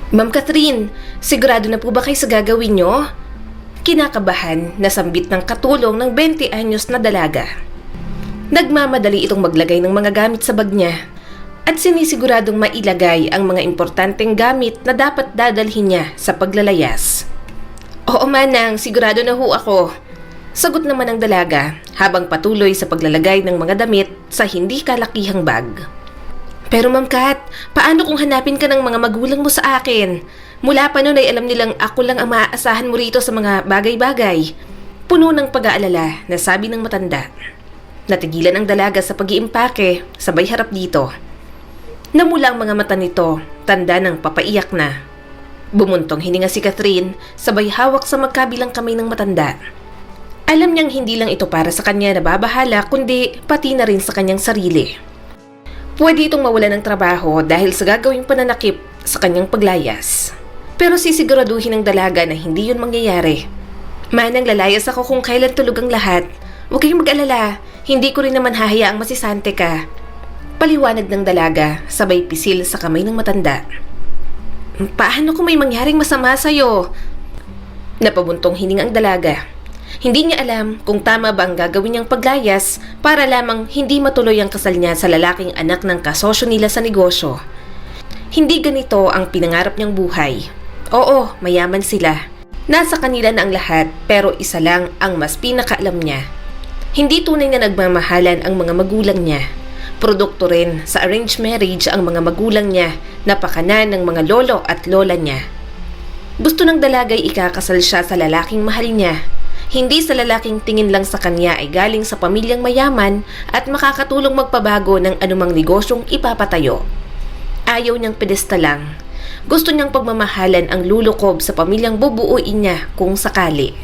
Ma'am Catherine, sigurado na po ba kayo sa gagawin nyo? Kinakabahan na sambit ng katulong ng 20 anyos na dalaga. Nagmamadali itong maglagay ng mga gamit sa bag niya at sinisiguradong mailagay ang mga importanteng gamit na dapat dadalhin niya sa paglalayas. Oo manang, sigurado na ho ako. Sagot naman ng dalaga habang patuloy sa paglalagay ng mga damit sa hindi kalakihang bag. Pero Ma'am Kat, paano kung hanapin ka ng mga magulang mo sa akin? Mula pa noon ay alam nilang ako lang ang maaasahan mo rito sa mga bagay-bagay. Puno ng pag-aalala na sabi ng matanda. Natigilan ang dalaga sa pag-iimpake, sabay harap dito. Namula ang mga mata nito, tanda ng papaiyak na. Bumuntong hininga si Catherine, sabay hawak sa magkabilang kamay ng matanda. Alam niyang hindi lang ito para sa kanya na babahala, kundi pati na rin sa kanyang sarili. Pwede itong mawalan ng trabaho dahil sa gagawing pananakip sa kanyang paglayas. Pero sisiguraduhin ng dalaga na hindi yun mangyayari. Manang lalayas ako kung kailan tulog ang lahat. Huwag kayong mag-alala, hindi ko rin naman hahayaang masisante ka. Paliwanag ng dalaga, sabay pisil sa kamay ng matanda. Paano kung may mangyaring masama sa'yo? Napabuntong hininga ang dalaga. Hindi niya alam kung tama ba ang gagawin niyang paglayas para lamang hindi matuloy ang kasal niya sa lalaking anak ng kasosyo nila sa negosyo. Hindi ganito ang pinangarap niyang buhay. Oo, mayaman sila. Nasa kanila na ang lahat pero isa lang ang mas pinakaalam niya. Hindi tunay na nagmamahalan ang mga magulang niya. Produkto rin sa arranged marriage ang mga magulang niya na pakanan ng mga lolo at lola niya. Gusto ng dalagay ikakasal siya sa lalaking mahal niya. Hindi sa lalaking tingin lang sa kanya ay galing sa pamilyang mayaman at makakatulong magpabago ng anumang negosyong ipapatayo. Ayaw niyang pedesta lang. Gusto niyang pagmamahalan ang lulukob sa pamilyang bubuuin niya kung sakali.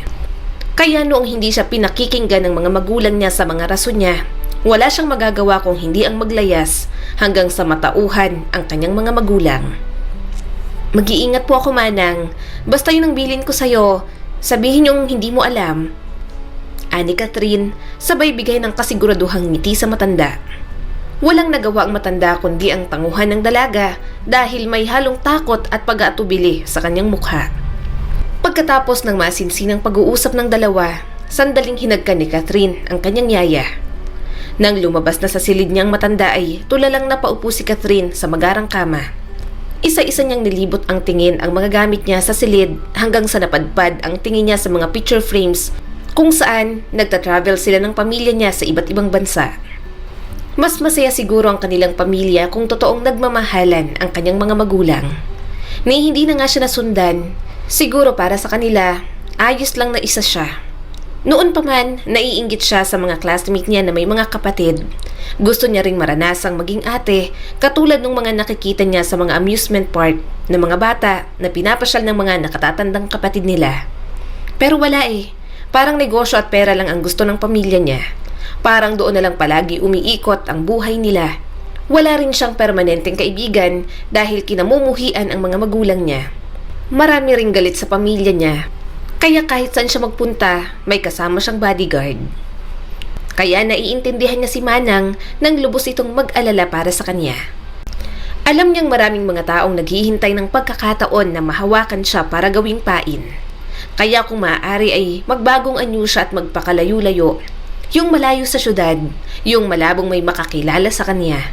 Kaya noong hindi siya pinakikinggan ng mga magulang niya sa mga rason niya, wala siyang magagawa kung hindi ang maglayas hanggang sa matauhan ang kanyang mga magulang. Mag-iingat po ako manang, basta yun ang bilin ko sa'yo. Sabihin niyong hindi mo alam. Ani Catherine, sabay bigay ng kasiguraduhang ngiti sa matanda. Walang nagawa ang matanda kundi ang tanguhan ng dalaga dahil may halong takot at pag-aatubili sa kanyang mukha. Pagkatapos ng masinsinang pag-uusap ng dalawa, sandaling hinagkan ni Catherine ang kanyang yaya. Nang lumabas na sa silid niyang matanda ay tulalang napaupo si Catherine sa magarang kama. Isa-isa niyang nilibot ang tingin ang mga gamit niya sa silid hanggang sa napadpad ang tingin niya sa mga picture frames kung saan nagta-travel sila ng pamilya niya sa iba't ibang bansa. Mas masaya siguro ang kanilang pamilya kung totoong nagmamahalan ang kanyang mga magulang. Ni hindi na nga siya nasundan, siguro para sa kanila, ayos lang na isa siya. Noon pa man, naiinggit siya sa mga classmate niya na may mga kapatid. Gusto niya ring maranasang maging ate, katulad ng mga nakikita niya sa mga amusement park ng mga bata na pinapasyal ng mga nakatatandang kapatid nila. Pero wala parang negosyo at pera lang ang gusto ng pamilya niya. Parang doon na lang palagi umiikot ang buhay nila. Wala rin siyang permanenteng kaibigan dahil kinamumuhian ang mga magulang niya. Marami ring galit sa pamilya niya. Kaya kahit saan siya magpunta, may kasama siyang bodyguard. Kaya naiintindihan niya si Manang nang lubos itong mag-alala para sa kanya. Alam niyang maraming mga taong naghihintay ng pagkakataon na mahawakan siya para gawing pain. Kaya kung maaari ay magbagong anyo siya at magpakalayo-layo. Yung malayo sa syudad, yung malabong may makakilala sa kanya.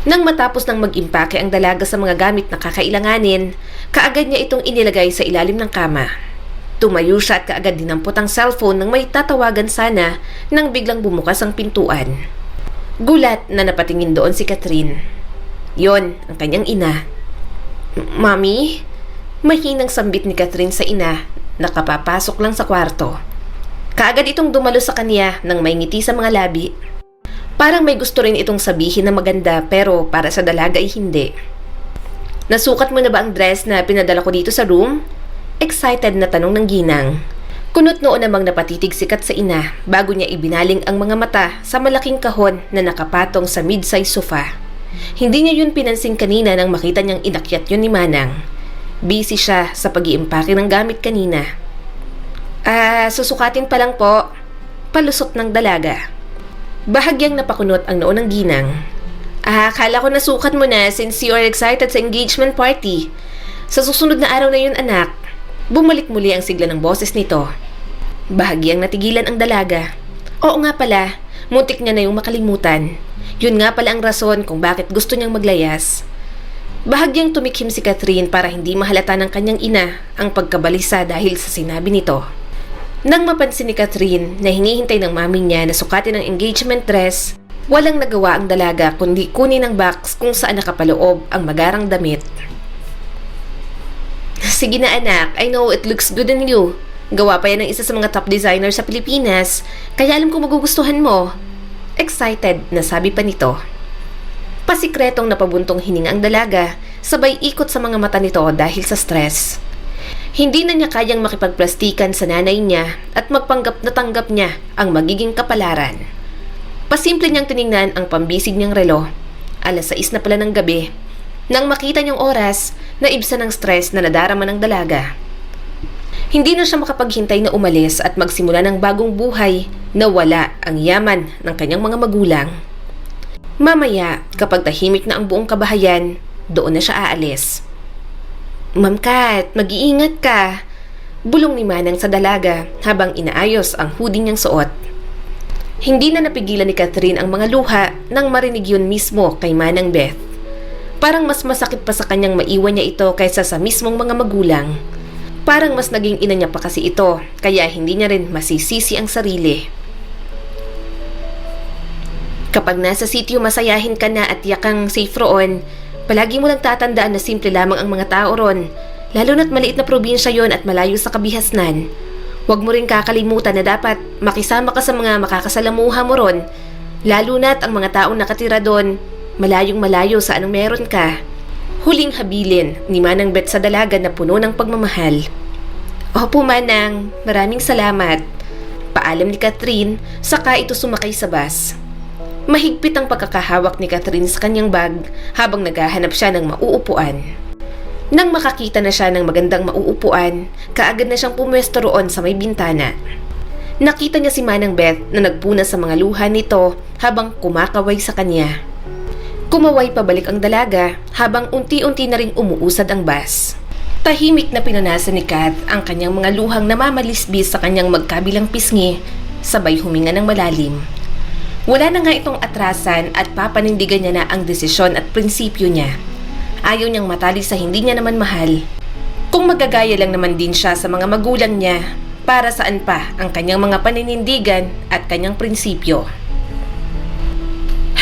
Nang matapos ng mag-impake ang dalaga sa mga gamit na kakailanganin, kaagad niya itong inilagay sa ilalim ng kama. Tumayo siya at kaagad dinampot ang cellphone nang may tatawagan sana nang biglang bumukas ang pintuan. Gulat na napatingin doon si Catherine. Yon ang kanyang ina. Mami? Mahinang sambit ni Catherine sa ina na kapapasok lang sa kwarto. Kaagad itong dumalo sa kanya nang may ngiti sa mga labi. Parang may gusto rin itong sabihin na maganda pero para sa dalaga ay hindi. Nasukat mo na ba ang dress na pinadala ko dito sa room? Excited na tanong ng ginang. Kunot noon namang napatitig sikat sa ina bago niya ibinaling ang mga mata sa malaking kahon na nakapatong sa mid-size sofa. Hindi niya yun pinansin kanina nang makita niyang inakyat yun ni Manang. Busy siya sa pag-iimpake ng gamit kanina. Susukatin pa lang po. Palusot ng dalaga. Bahagyang napakunot ang noo ng ginang. Akala ko nasukat mo na since you are excited sa engagement party. Sa susunod na araw na yun, anak, bumalik muli ang sigla ng boses nito. Bahagyang natigilan ang dalaga. Oo nga pala, muntik niya na yung makalimutan. Yun nga pala ang rason kung bakit gusto niyang maglayas. Bahagyang tumikhim si Catherine para hindi mahalata ng kanyang ina ang pagkabalisa dahil sa sinabi nito. Nang mapansin ni Catherine na hinihintay ng mami niya na sukatin ang engagement dress, walang nagawa ang dalaga kundi kunin ang box kung saan nakapaloob ang magarang damit. Sige na anak, I know it looks good on you. Gawa pa yan ng isa sa mga top designer sa Pilipinas, kaya alam kong magugustuhan mo. Excited na sabi pa nito. Pasikretong napabuntong hininga ang dalaga, sabay ikot sa mga mata nito dahil sa stress. Hindi na niya kayang makipagplastikan sa nanay niya at magpanggap na tanggap niya ang magiging kapalaran. Pasimple niyang tiningnan ang pambisig niyang relo. 6:00 na pala ng gabi. Nang makita niyang oras, naibsan ng stress na nadarama ng dalaga. Hindi na siya makapaghintay na umalis at magsimula ng bagong buhay na wala ang yaman ng kanyang mga magulang. Mamaya, kapag tahimik na ang buong kabahayan, doon na siya aalis. Ma'am Kat, mag-iingat ka. Bulong ni Manang sa dalaga habang inaayos ang hoodie niyang suot. Hindi na napigilan ni Catherine ang mga luha nang marinig yun mismo kay Manang Beth. Parang mas masakit pa sa kanyang maiwan niya ito kaysa sa mismong mga magulang. Parang mas naging ina niya pa kasi ito, kaya hindi niya rin masisisi ang sarili. Kapag nasa sitio masayahin ka na at yakang safe roon, palagi mo lang tatandaan na simple lamang ang mga tao ron, lalo na't maliit na probinsya yon at malayo sa kabihasnan. Huwag mo rin kakalimutan na dapat makisama ka sa mga makakasalamuha mo ron, lalo na't ang mga taong nakatira doon, malayong malayo sa anong meron ka. Huling habilin ni Manang Beth sa dalaga na puno ng pagmamahal. Opo Manang, maraming salamat. Paalam ni Catherine, saka ito sumakay sa bus. Mahigpit ang pagkakahawak ni Catherine sa kanyang bag habang naghahanap siya ng mauupuan. Nang makakita na siya ng magandang mauupuan, kaagad na siyang pumwesto roon sa may bintana. Nakita niya si Manang Beth na nagpuna sa mga luha nito habang kumakaway sa kanya. Kumaway pabalik ang dalaga habang unti-unti na ring umuusad ang bus. Tahimik na pinunasan ni Kat ang kanyang mga luhang namamalisbis sa kanyang magkabilang pisngi, sabay huminga ng malalim. Wala na nga itong atrasan at papanindigan niya na ang desisyon at prinsipyo niya. Ayaw niyang matali sa hindi niya naman mahal. Kung magagaya lang naman din siya sa mga magulang niya, para saan pa ang kanyang mga paninindigan at kanyang prinsipyo.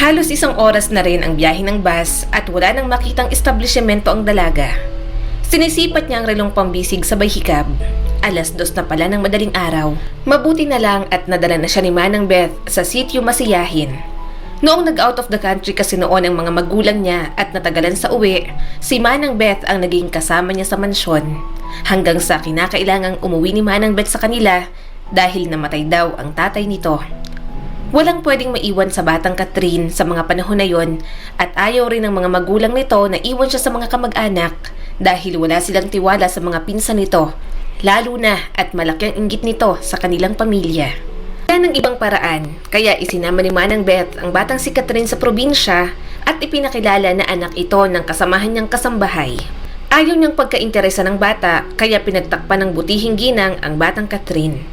Halos 1 oras na rin ang biyahe ng bus at wala nang makitang establishmento ang dalaga. Sinisipat niya ang relong pambisig sabay hikab. 2:00 na pala ng madaling araw. Mabuti na lang at nadala na siya ni Manang Beth sa sitio masiyahin. Noong nag-out of the country kasi noon ang mga magulang niya at natagalan sa uwi, si Manang Beth ang naging kasama niya sa mansyon. Hanggang sa kinakailangang umuwi ni Manang Beth sa kanila dahil namatay daw ang tatay nito. Walang pwedeng maiwan sa batang Catherine sa mga panahon na yon at ayaw rin ng mga magulang nito na iwan siya sa mga kamag-anak dahil wala silang tiwala sa mga pinsan nito. Lalo na at malaki ang inggit nito sa kanilang pamilya. Kaya ng ibang paraan, kaya isinama ni Manang Beth ang batang si Catherine sa probinsya at ipinakilala na anak ito ng kasamahan niyang kasambahay. Ayaw niyang pagkainteresa ng bata kaya pinagtakpan ng butihing ginang ang batang Catherine.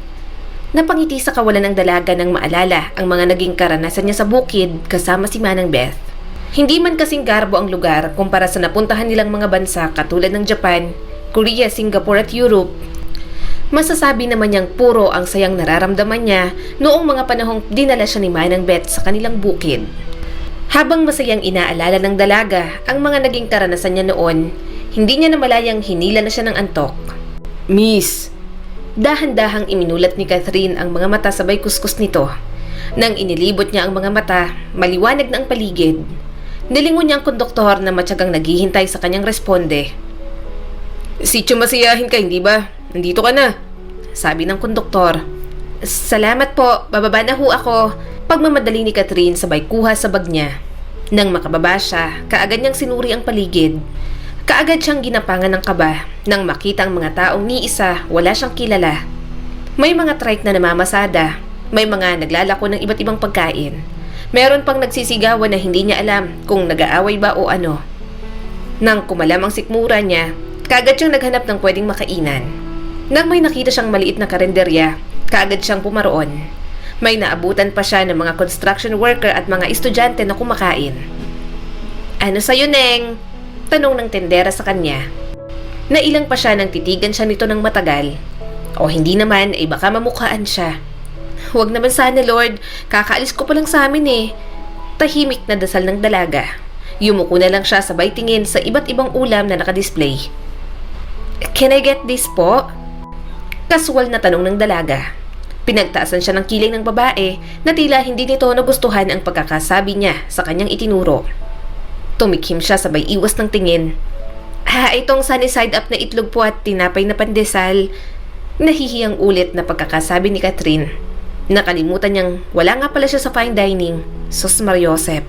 Napangiti sa kawalan ng dalaga nang maalala ang mga naging karanasan niya sa bukid kasama si Manang Beth. Hindi man kasing garbo ang lugar kumpara sa napuntahan nilang mga bansa katulad ng Japan, Korea, Singapore at Europe. Masasabi naman niyang puro ang sayang nararamdaman niya noong mga panahong dinala siya ni Manang Beth sa kanilang bukid. Habang masayang inaalala ng dalaga ang mga naging karanasan niya noon, hindi niya namalayang hinila na siya ng antok. Miss! Dahan-dahang iminulat ni Catherine ang mga mata sabay kuskus nito. Nang inilibot niya ang mga mata, maliwanag na ang paligid. Nilingon niya ang konduktor na matyagang naghihintay sa kanyang responde. Sityo masiyahin ka, hindi ba? Nandito ka na, sabi ng konduktor. Salamat po, bababa na ho ako. Pagmamadali ni Catherine sabay kuha sa bag niya. Nang makababa siya, kaagad niyang sinuri ang paligid. Kaagad siyang ginapangan ng kaba nang makita ang mga taong ni isa wala siyang kilala. May mga trike na namamasada, may mga naglalako ng iba't ibang pagkain. Meron pang nagsisigawan na hindi niya alam kung nag-aaway ba o ano. Nang kumalam ang sikmura niya, Kaagad siyang naghanap ng pwedeng makainan. Nang may nakita siyang maliit na karinderya, kaagad siyang pumaroon. May naabutan pa siya ng mga construction worker at mga estudyante na kumakain. "Ano sa'yo, Neng?" tanong ng tendera sa kanya. Nailang pa siya nang titigan siya nito ng matagal. O hindi naman ay baka mamukhaan siya. "Huwag naman sana, Lord. Kakaalis ko pa lang sa amin eh." Tahimik na dasal ng dalaga. Yumuko na lang siya sabay tingin sa iba't ibang ulam na nakadisplay. "Can I get this po?" Kaswal na tanong ng dalaga. Pinagtaasan siya ng kiling ng babae na tila hindi nito nagustuhan ang pagkakasabi niya sa kanyang itinuro. Tumikhim siya sabay iwas ng tingin. Itong sunny side up na itlog po at tinapay na pandesal." Nahihiyang ulit na pagkakasabi ni Catherine. Nakalimutan niyang wala nga pala siya sa fine dining. Sus Mariosep.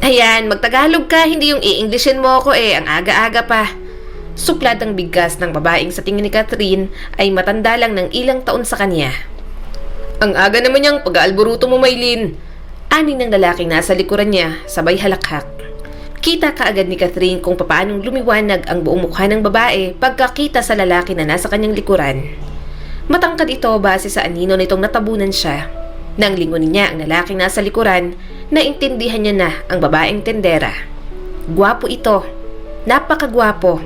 "Ayan, magtagalog ka, hindi yung i-Englishin mo ako eh, ang aga-aga pa." Suplad ang bigkas ng babaeng sa tingin ni Catherine ay matanda lang ng ilang taon sa kanya. "Ang aga naman niyang pag-aalburuto mo, Maylin." Ani ng lalaking nasa likuran niya, sabay halakhak. Kita kaagad ni Catherine kung papaanong lumiwanag ang buong mukha ng babae pagkakita sa lalaki na nasa kanyang likuran. Matangkad ito base sa anino nitong natabunan siya. Nang lingunin niya ang lalaking nasa likuran, naintindihan niya na ang babaeng tendera. Gwapo ito. Napakagwapo.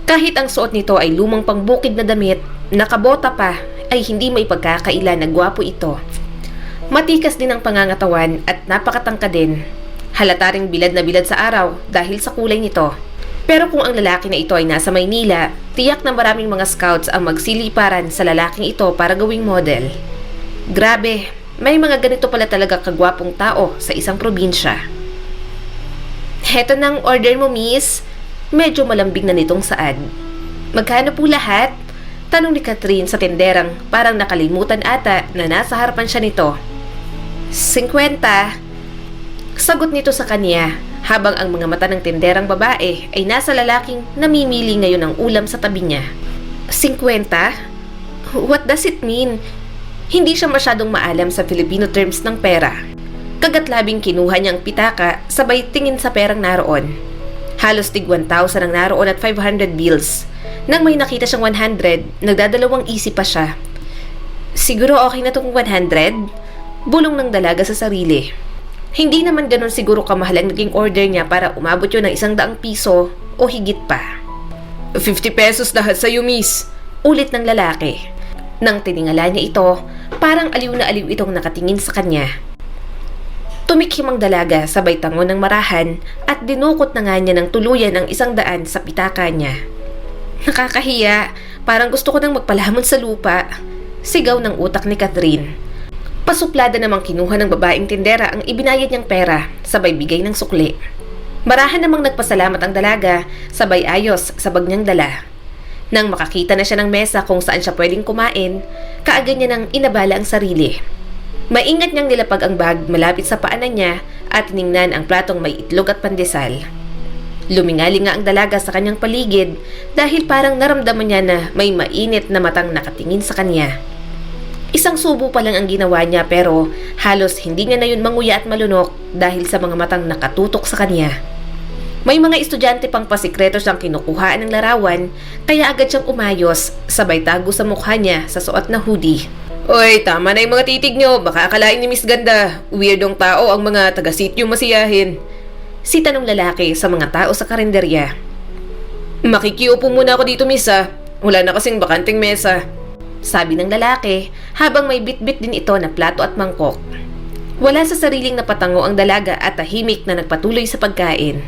Kahit ang suot nito ay lumang pangbukid na damit, nakabota pa, ay hindi may pagkakaila na gwapo ito. Matikas din ang pangangatawan at napakatangkad din. Halata ring bilad na bilad sa araw dahil sa kulay nito. Pero kung ang lalaki na ito ay nasa Maynila, tiyak na maraming mga scouts ang magsiliparan sa lalaking ito para gawing model. Grabe, may mga ganito pala talaga kagwapong tao sa isang probinsya. "Heto nang order mo, miss." Medyo malambing na nitong saad. "Magkano po lahat?" tanong ni Catherine sa tenderang parang nakalimutan ata na nasa harapan siya nito. 50. Sagot nito sa kanya habang ang mga mata ng tenderang babae ay nasa lalaking namimili ngayon ng ulam sa tabi niya. 50? What does it mean? Hindi siya masyadong maalam sa Filipino terms ng pera. Kagatlabing kinuha niya ang pitaka sabay tingin sa perang naroon. Halos tig 1,000 ang naroon at 500 bills. Nang may nakita siyang 100, nagdadalawang isip pa siya. "Siguro okay na tong 100? Bulong ng dalaga sa sarili. Hindi naman ganun siguro kamahal ang naging order niya para umabot yun ng 100 piso o higit pa. 50 pesos lahat sa'yo, miss." Ulit ng lalaki. Nang tiningala niya ito, parang aliw na aliw itong nakatingin sa kanya. Tumikhim ang dalaga sabay tangon ng marahan at dinukot na nga niya ng tuluyan ang 100 sa pitaka niya. "Nakakahiya, parang gusto ko nang magpalamon sa lupa." Sigaw ng utak ni Catherine. Pasuplada namang kinuha ng babaeng tindera ang ibinayad niyang pera, sabay bigay ng sukli. Marahan namang nagpasalamat ang dalaga, sabay ayos sa bag niyang dala. Nang makakita na siya ng mesa kung saan siya pwedeng kumain, kaagad niya nang inabala ang sarili. Maingat niyang nilapag ang bag malapit sa paanan niya at tiningnan ang platong may itlog at pandesal. Lumingali nga ang dalaga sa kanyang paligid dahil parang naramdaman niya na may mainit na matang nakatingin sa kanya. Isang subo pa lang ang ginawa niya pero halos hindi niya na yun manguya at malunok dahil sa mga matang nakatutok sa kanya. May mga estudyante pang pasikreto siyang kinukuhaan ng larawan kaya agad siyang umayos sabay tago sa mukha niya sa suot na hoodie. "Oy, tama na yung mga titig nyo. Baka akalain ni Miss Ganda. Weirdong tao ang mga taga-sityo masiyahin." Si tanong lalaki sa mga tao sa karinderya. "Makikiupo muna ako dito, miss ah. Wala na kasing bakanting mesa." Sabi ng lalaki habang may bit-bit din ito na plato at mangkok. Wala sa sariling napatango ang dalaga at tahimik na nagpatuloy sa pagkain.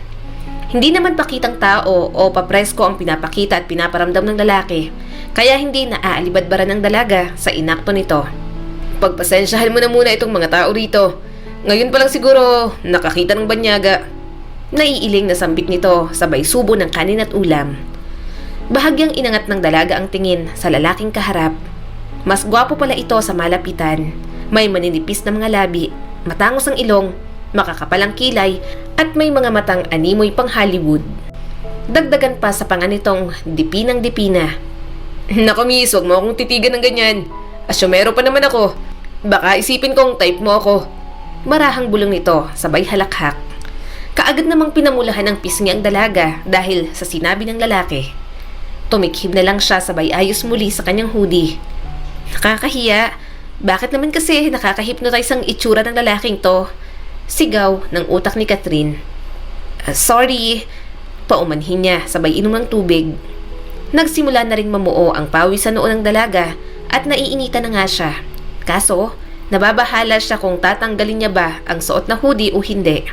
Hindi naman pakitang tao o papresko ang pinapakita at pinaparamdam ng lalaki, kaya hindi naaalibadbara ng dalaga sa inakto nito. "Pagpasensyahan mo na muna itong mga tao rito. Ngayon pa lang siguro nakakita ng banyaga." Naiiling na sambit nito sabay subo ng kanin at ulam. Bahagyang inangat ng dalaga ang tingin sa lalaking kaharap. Mas gwapo pala ito sa malapitan. May maninipis na mga labi, matangos ang ilong, makakapalang kilay at may mga matang animoy pang Hollywood. Dagdagan pa sa panga nitong dipinang dipina. "Naku miss, huwag mo akong titigan ng ganyan. Asyomero pa naman ako. Baka isipin kong type mo ako." Marahang bulong nito sabay halakhak. Kaagad namang pinamulahan ng pisngi ang dalaga dahil sa sinabi ng lalaki. Tumikhim na lang siya sabay ayos muli sa kanyang hoodie. Nakakahiya. Bakit naman kasi nakaka-hypnotize ang itsura ng lalaking to? Sigaw ng utak ni Catherine. Sorry. Paumanhin niya sabay inom ng tubig. Nagsimula na ring mamuo ang pawis sa noo ng dalaga at naiinitan na nga siya. Kaso, nababahala siya kung tatanggalin niya ba ang suot na hoodie o hindi.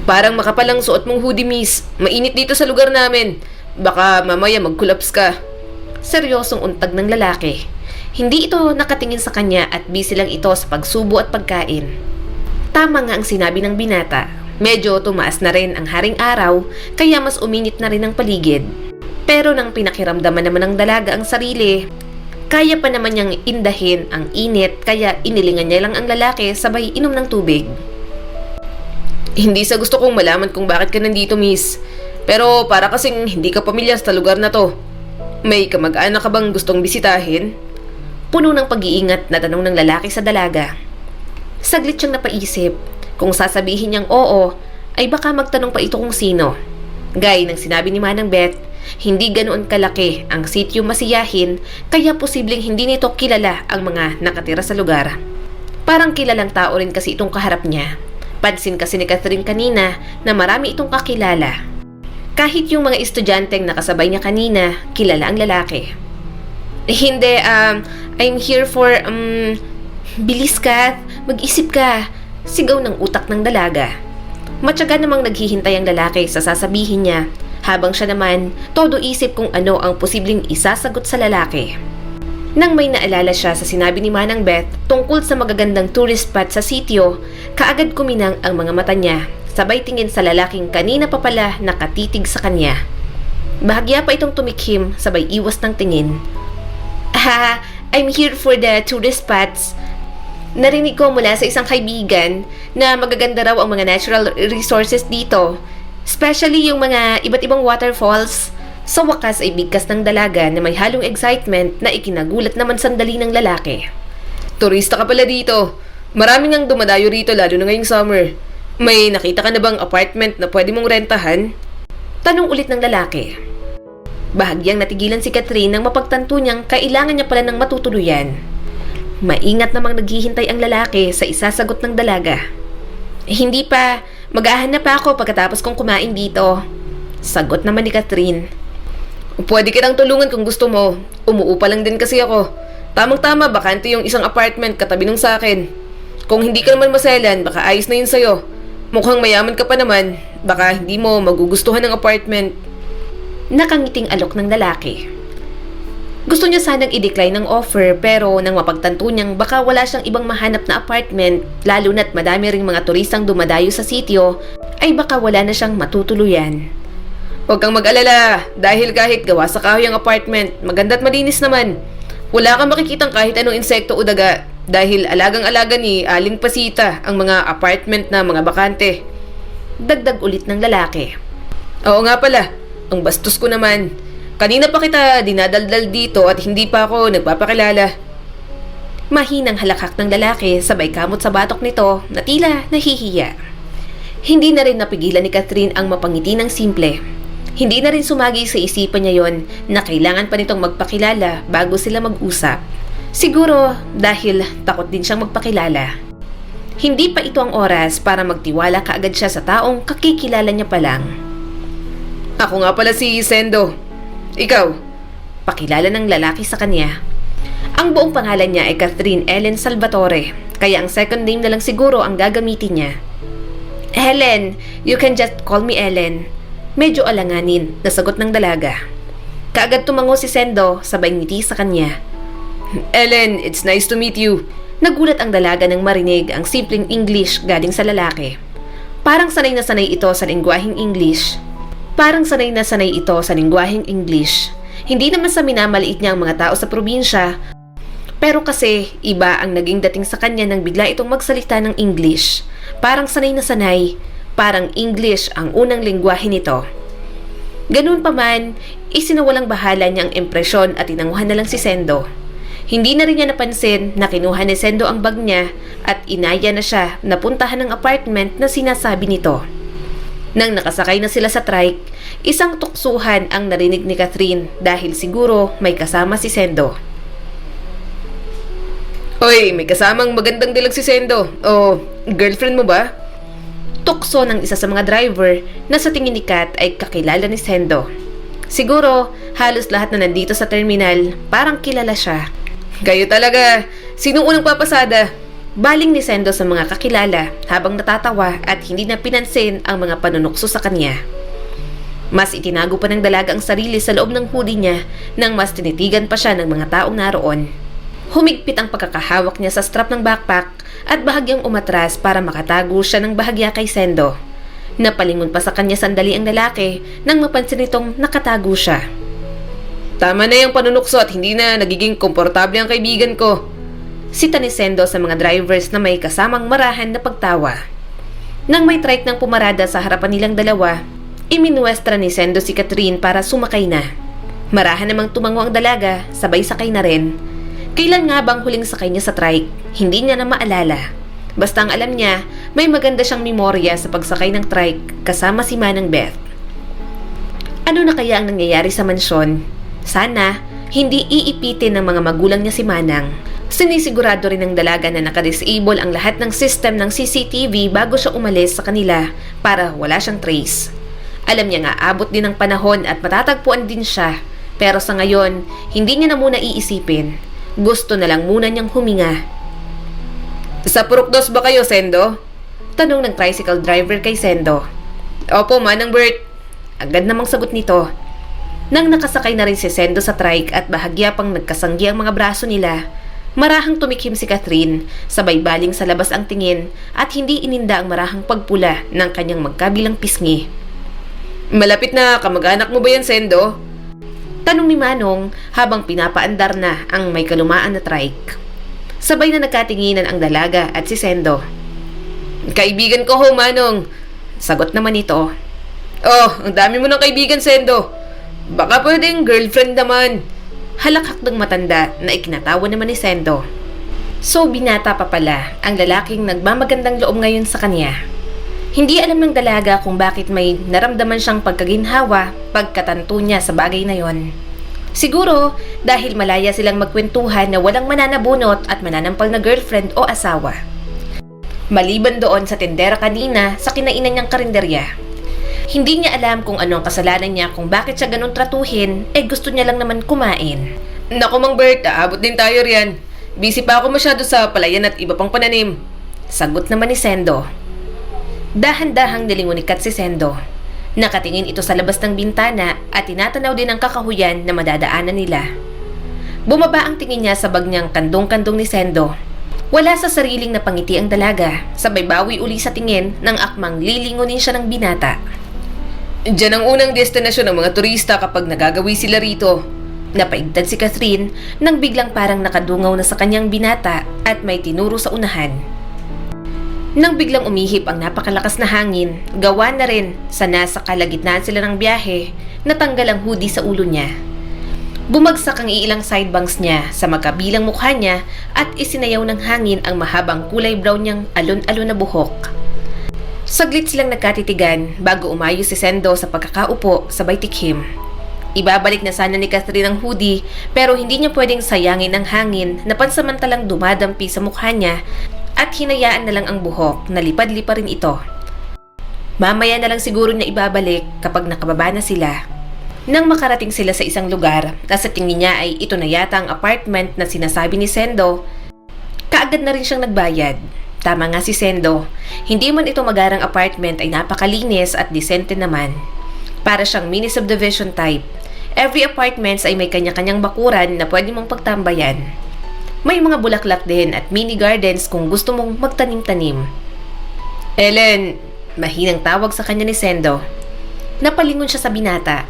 Parang makapalang suot mong hoodie, miss. Mainit dito sa lugar namin. Baka mamaya mag-collapse ka. Seryosong untag ng lalaki. Hindi ito nakatingin sa kanya at busy lang ito sa pagsubo at pagkain. Tama nga ang sinabi ng binata. Medyo tumaas na rin ang haring araw kaya mas uminit na rin ang paligid. Pero nang pinakiramdaman naman ng dalaga ang sarili, kaya pa naman niyang indahin ang init kaya inilingan niya lang ang lalaki sabay inom ng tubig. Hindi sa gusto kong malaman kung bakit ka nandito, miss. Pero para kasing hindi ka pamilyar sa lugar na to. May kamag-anak ka bang gustong bisitahin? Puno ng pag-iingat na tanong ng lalaki sa dalaga. Saglit siyang napaisip. Kung sasabihin niyang oo, ay baka magtanong pa ito kung sino. Gaya ng sinabi ni Manang Beth, hindi ganoon kalaki ang sityo Masiyahin kaya posibleng hindi nito kilala ang mga nakatira sa lugar. Parang kilalang tao rin kasi itong kaharap niya. Pansin kasi ni Catherine kanina na marami itong kakilala. Kahit yung mga estudyanteng nakasabay niya kanina, kilala ang lalaki. Hindi, I'm here for, bilis ka, mag-isip ka. Sigaw ng utak ng dalaga. Matyaga namang naghihintay ang lalaki sa sasabihin niya, habang siya naman todo isip kung ano ang posibleng isasagot sa lalaki. Nang may naalala siya sa sinabi ni Manang Beth tungkol sa magagandang tourist spot sa sitio, kaagad kuminang ang mga mata niya, sabay tingin sa lalaking kanina pa pala nakatitig sa kanya. Bahagya pa itong tumikhim, sabay iwas ng tingin. I'm here for the tourist spots. Narinig ko mula sa isang kaibigan na magaganda raw ang mga natural resources dito, especially yung mga iba't ibang waterfalls. Sa wakas ay bigkas ng dalaga na may halong excitement na ikinagulat naman sandali ng lalaki. Turista ka pala dito. Maraming ang dumadayo rito lalo na ngayong summer. May nakita ka na bang apartment na pwede mong rentahan? Tanong ulit ng lalaki. Bahagyang natigilan si Catherine nang mapagtanto niyang kailangan niya pala ng matutuluyan. Maingat namang naghihintay ang lalaki sa isasagot ng dalaga. Hindi pa, mag-ahanap pa ako pagkatapos kong kumain dito. Sagot naman ni Catherine. Pwede kitang tulungan kung gusto mo. Umuupa lang din kasi ako. Tamang-tama, bakante yung isang apartment katabi nung sa akin. Kung hindi ka naman maselan, baka ayos na yun sa'yo. Mukhang mayaman ka pa naman. Baka hindi mo magugustuhan ng apartment. Nakangiting alok ng lalaki. Gusto niya sanang i-decline ng offer pero nang mapagtanto niyang baka wala siyang ibang mahanap na apartment, lalo na't madami ring mga turistang dumadayo sa sitio, ay baka wala na siyang matutuluyan. Huwag kang mag-alala dahil kahit gawa sa kahoy ang apartment, maganda't malinis naman. Wala kang makikitang kahit anong insekto o daga dahil alagang-alaga ni Aling Pasita ang mga apartment na mga bakante. Dagdag ulit ng lalaki. Oo nga pala, ang bastos ko naman. Kanina pa kita dinadaldal dito at hindi pa ako nagpapakilala. Mahinang halakhak ng lalaki sabay kamot sa batok nito na tila nahihiya. Hindi na rin napigilan ni Catherine ang mapangiti ng simple. Hindi na rin sumagi sa isipan niya yon na kailangan pa nitong magpakilala bago sila mag-usap. Siguro dahil takot din siyang magpakilala. Hindi pa ito ang oras para magtiwala kaagad siya sa taong kakikilala niya pa lang. Ako nga pala si Sendo. Ikaw? Pakilala ng lalaki sa kanya. Ang buong pangalan niya ay Catherine Ellen Salvatore, kaya ang second name na lang siguro ang gagamitin niya. Helen, you can just call me Ellen. Medyo alanganin na sagot ng dalaga. Kaagad tumango si Sendo sabay ngiti sa kanya. Ellen, it's nice to meet you. Nagulat ang dalaga nang marinig ang simpleng English galing sa lalaki. Parang sanay na sanay ito sa lengguaheng English. Hindi naman sa minamaliit niya ang mga tao sa probinsya, pero kasi iba ang naging dating sa kanya nang bigla itong magsalita ng English. Parang sanay na sanay, parang English ang unang lengguwahe nito. Ganun pa man, isinawalang bahala niya ang impresyon at tinanguhan na lang si Sendo. Hindi na rin niya napansin na kinuha ni Sendo ang bag niya at inaya na siya na puntahan ng apartment na sinasabi nito. Nang nakasakay na sila sa trike, isang tuksuhan ang narinig ni Catherine dahil siguro may kasama si Sendo. Hoy, may kasamang magandang dilag si Sendo. O, girlfriend mo ba? Tukso ng isa sa mga driver na sa tingin ni Kat ay kakilala ni Sendo. Siguro, halos lahat na nandito sa terminal, parang kilala siya. Kayo talaga, sino unang papasada? Baling ni Sendo sa mga kakilala habang natatawa at hindi na pinansin ang mga panunukso sa kanya. Mas itinago pa ng dalaga ang sarili sa loob ng hoodie niya nang mas tinitigan pa siya ng mga taong naroon. Humigpit ang pagkakahawak niya sa strap ng backpack at bahagyang umatras para makatago siya ng bahagya kay Sendo. Napalingon pa sa kanya sandali ang lalaki nang mapansin nitong nakatago siya. Tama na yung panunukso at hindi na nagiging komportable ang kaibigan ko. Sita ni Sendo sa mga drivers na may kasamang marahan na pagtawa. Nang may trike ng pumarada sa harapan nilang dalawa, iminuestra ni Sendo si Catherine para sumakay na. Marahan namang tumango ang dalaga, sabay sakay na rin. Kailan nga bang huling sakay niya sa trike? Hindi niya na maalala. Basta ang alam niya, may maganda siyang memorya sa pagsakay ng trike kasama si Manang Beth. Ano na kaya ang nangyayari sa mansyon? Sana, hindi iipitin ng mga magulang niya si Manang. Sinisigurado rin ng dalaga na nakadisable ang lahat ng system ng CCTV bago siya umalis sa kanila para wala siyang trace. Alam niya nga abot din ang panahon at matatagpuan din siya. Pero sa ngayon, hindi niya na muna iisipin. Gusto na lang muna niyang huminga. Sa Purok 2 ba kayo, Sendo? Tanong ng tricycle driver kay Sendo. Opo, Manang Bert. Agad namang sagot nito. Nang nakasakay na rin si Sendo sa trike at bahagya pang nagkasanggi ang mga braso nila, marahang tumikhim si Catherine, sabay baling sa labas ang tingin at hindi ininda ang marahang pagpula ng kanyang magkabilang pisngi. Malapit na kamag-anak mo ba yan, Sendo? Tanong ni Manong habang pinapaandar na ang may kalumaan na trike. Sabay na nagkatinginan ang dalaga at si Sendo. Kaibigan ko ho, Manong. Sagot naman ito. Oh, ang dami mo ng kaibigan, Sendo. Baka pwedeng girlfriend naman. Halakhak ng matanda na ikinatawa naman ni Sendo. So binata pa pala ang lalaking nagmamagandang loob ngayon sa kanya. Hindi alam ng dalaga kung bakit may naramdaman siyang pagkaginhawa pagkatanto niya sa bagay na yon. Siguro dahil malaya silang magkwentuhan na walang mananabunot at mananampal na girlfriend o asawa. Maliban doon sa tendera kanina sa kinainan niyang karinderya. Hindi niya alam kung ano ang kasalanan niya kung bakit siya ganun tratuhin, gusto niya lang naman kumain. Naku Mang Bert, aabot din tayo riyan. Busy pa ako masyado sa palayan at iba pang pananim. Sagot naman ni Sendo. Dahan-dahang nilingon ni Kat si Sendo. Nakatingin ito sa labas ng bintana at tinatanaw din ang kakahuyan na madadaanan nila. Bumaba ang tingin niya sa bag niyang kandong-kandong ni Sendo. Wala sa sariling napangiti ang dalaga, sabay bawi uli sa tingin ng akmang lilingunin siya ng binata. Diyan ang unang destinasyon ng mga turista kapag nagagawi sila rito. Napaigtad si Catherine nang biglang parang nakadungaw na sa kanyang binata at may tinuro sa unahan. Nang biglang umihip ang napakalakas na hangin, gawa na rin sa nasa kalagitnaan sila ng biyahe, natanggal ang hoodie sa ulo niya. Bumagsak ang iilang sidebangs niya sa magkabilang mukha niya at isinayaw ng hangin ang mahabang kulay brown niyang alon-alon na buhok. Saglit silang nagkatitigan bago umayo si Sendo sa pagkakaupo sabay tikhim. Ibabalik na sana ni Catherine ang hoodie pero hindi niya pwedeng sayangin ang hangin na pansamantalang dumadampi sa mukha niya at hinayaan na lang ang buhok na lipad-lipa rin ito. Mamaya na lang siguro niya ibabalik kapag nakababa na sila. Nang makarating sila sa isang lugar na sa tingin niya ay ito na yata ang apartment na sinasabi ni Sendo, kaagad na rin siyang nagbayad. Tama nga si Sendo, hindi man ito magarang apartment ay napakalinis at disente naman. Para siyang mini subdivision type. Every apartments ay may kanya-kanyang bakuran na pwede mong pagtambayan. May mga bulaklak din at mini gardens kung gusto mong magtanim-tanim. Ellen, mahinang tawag sa kanya ni Sendo. Napalingon siya sa binata.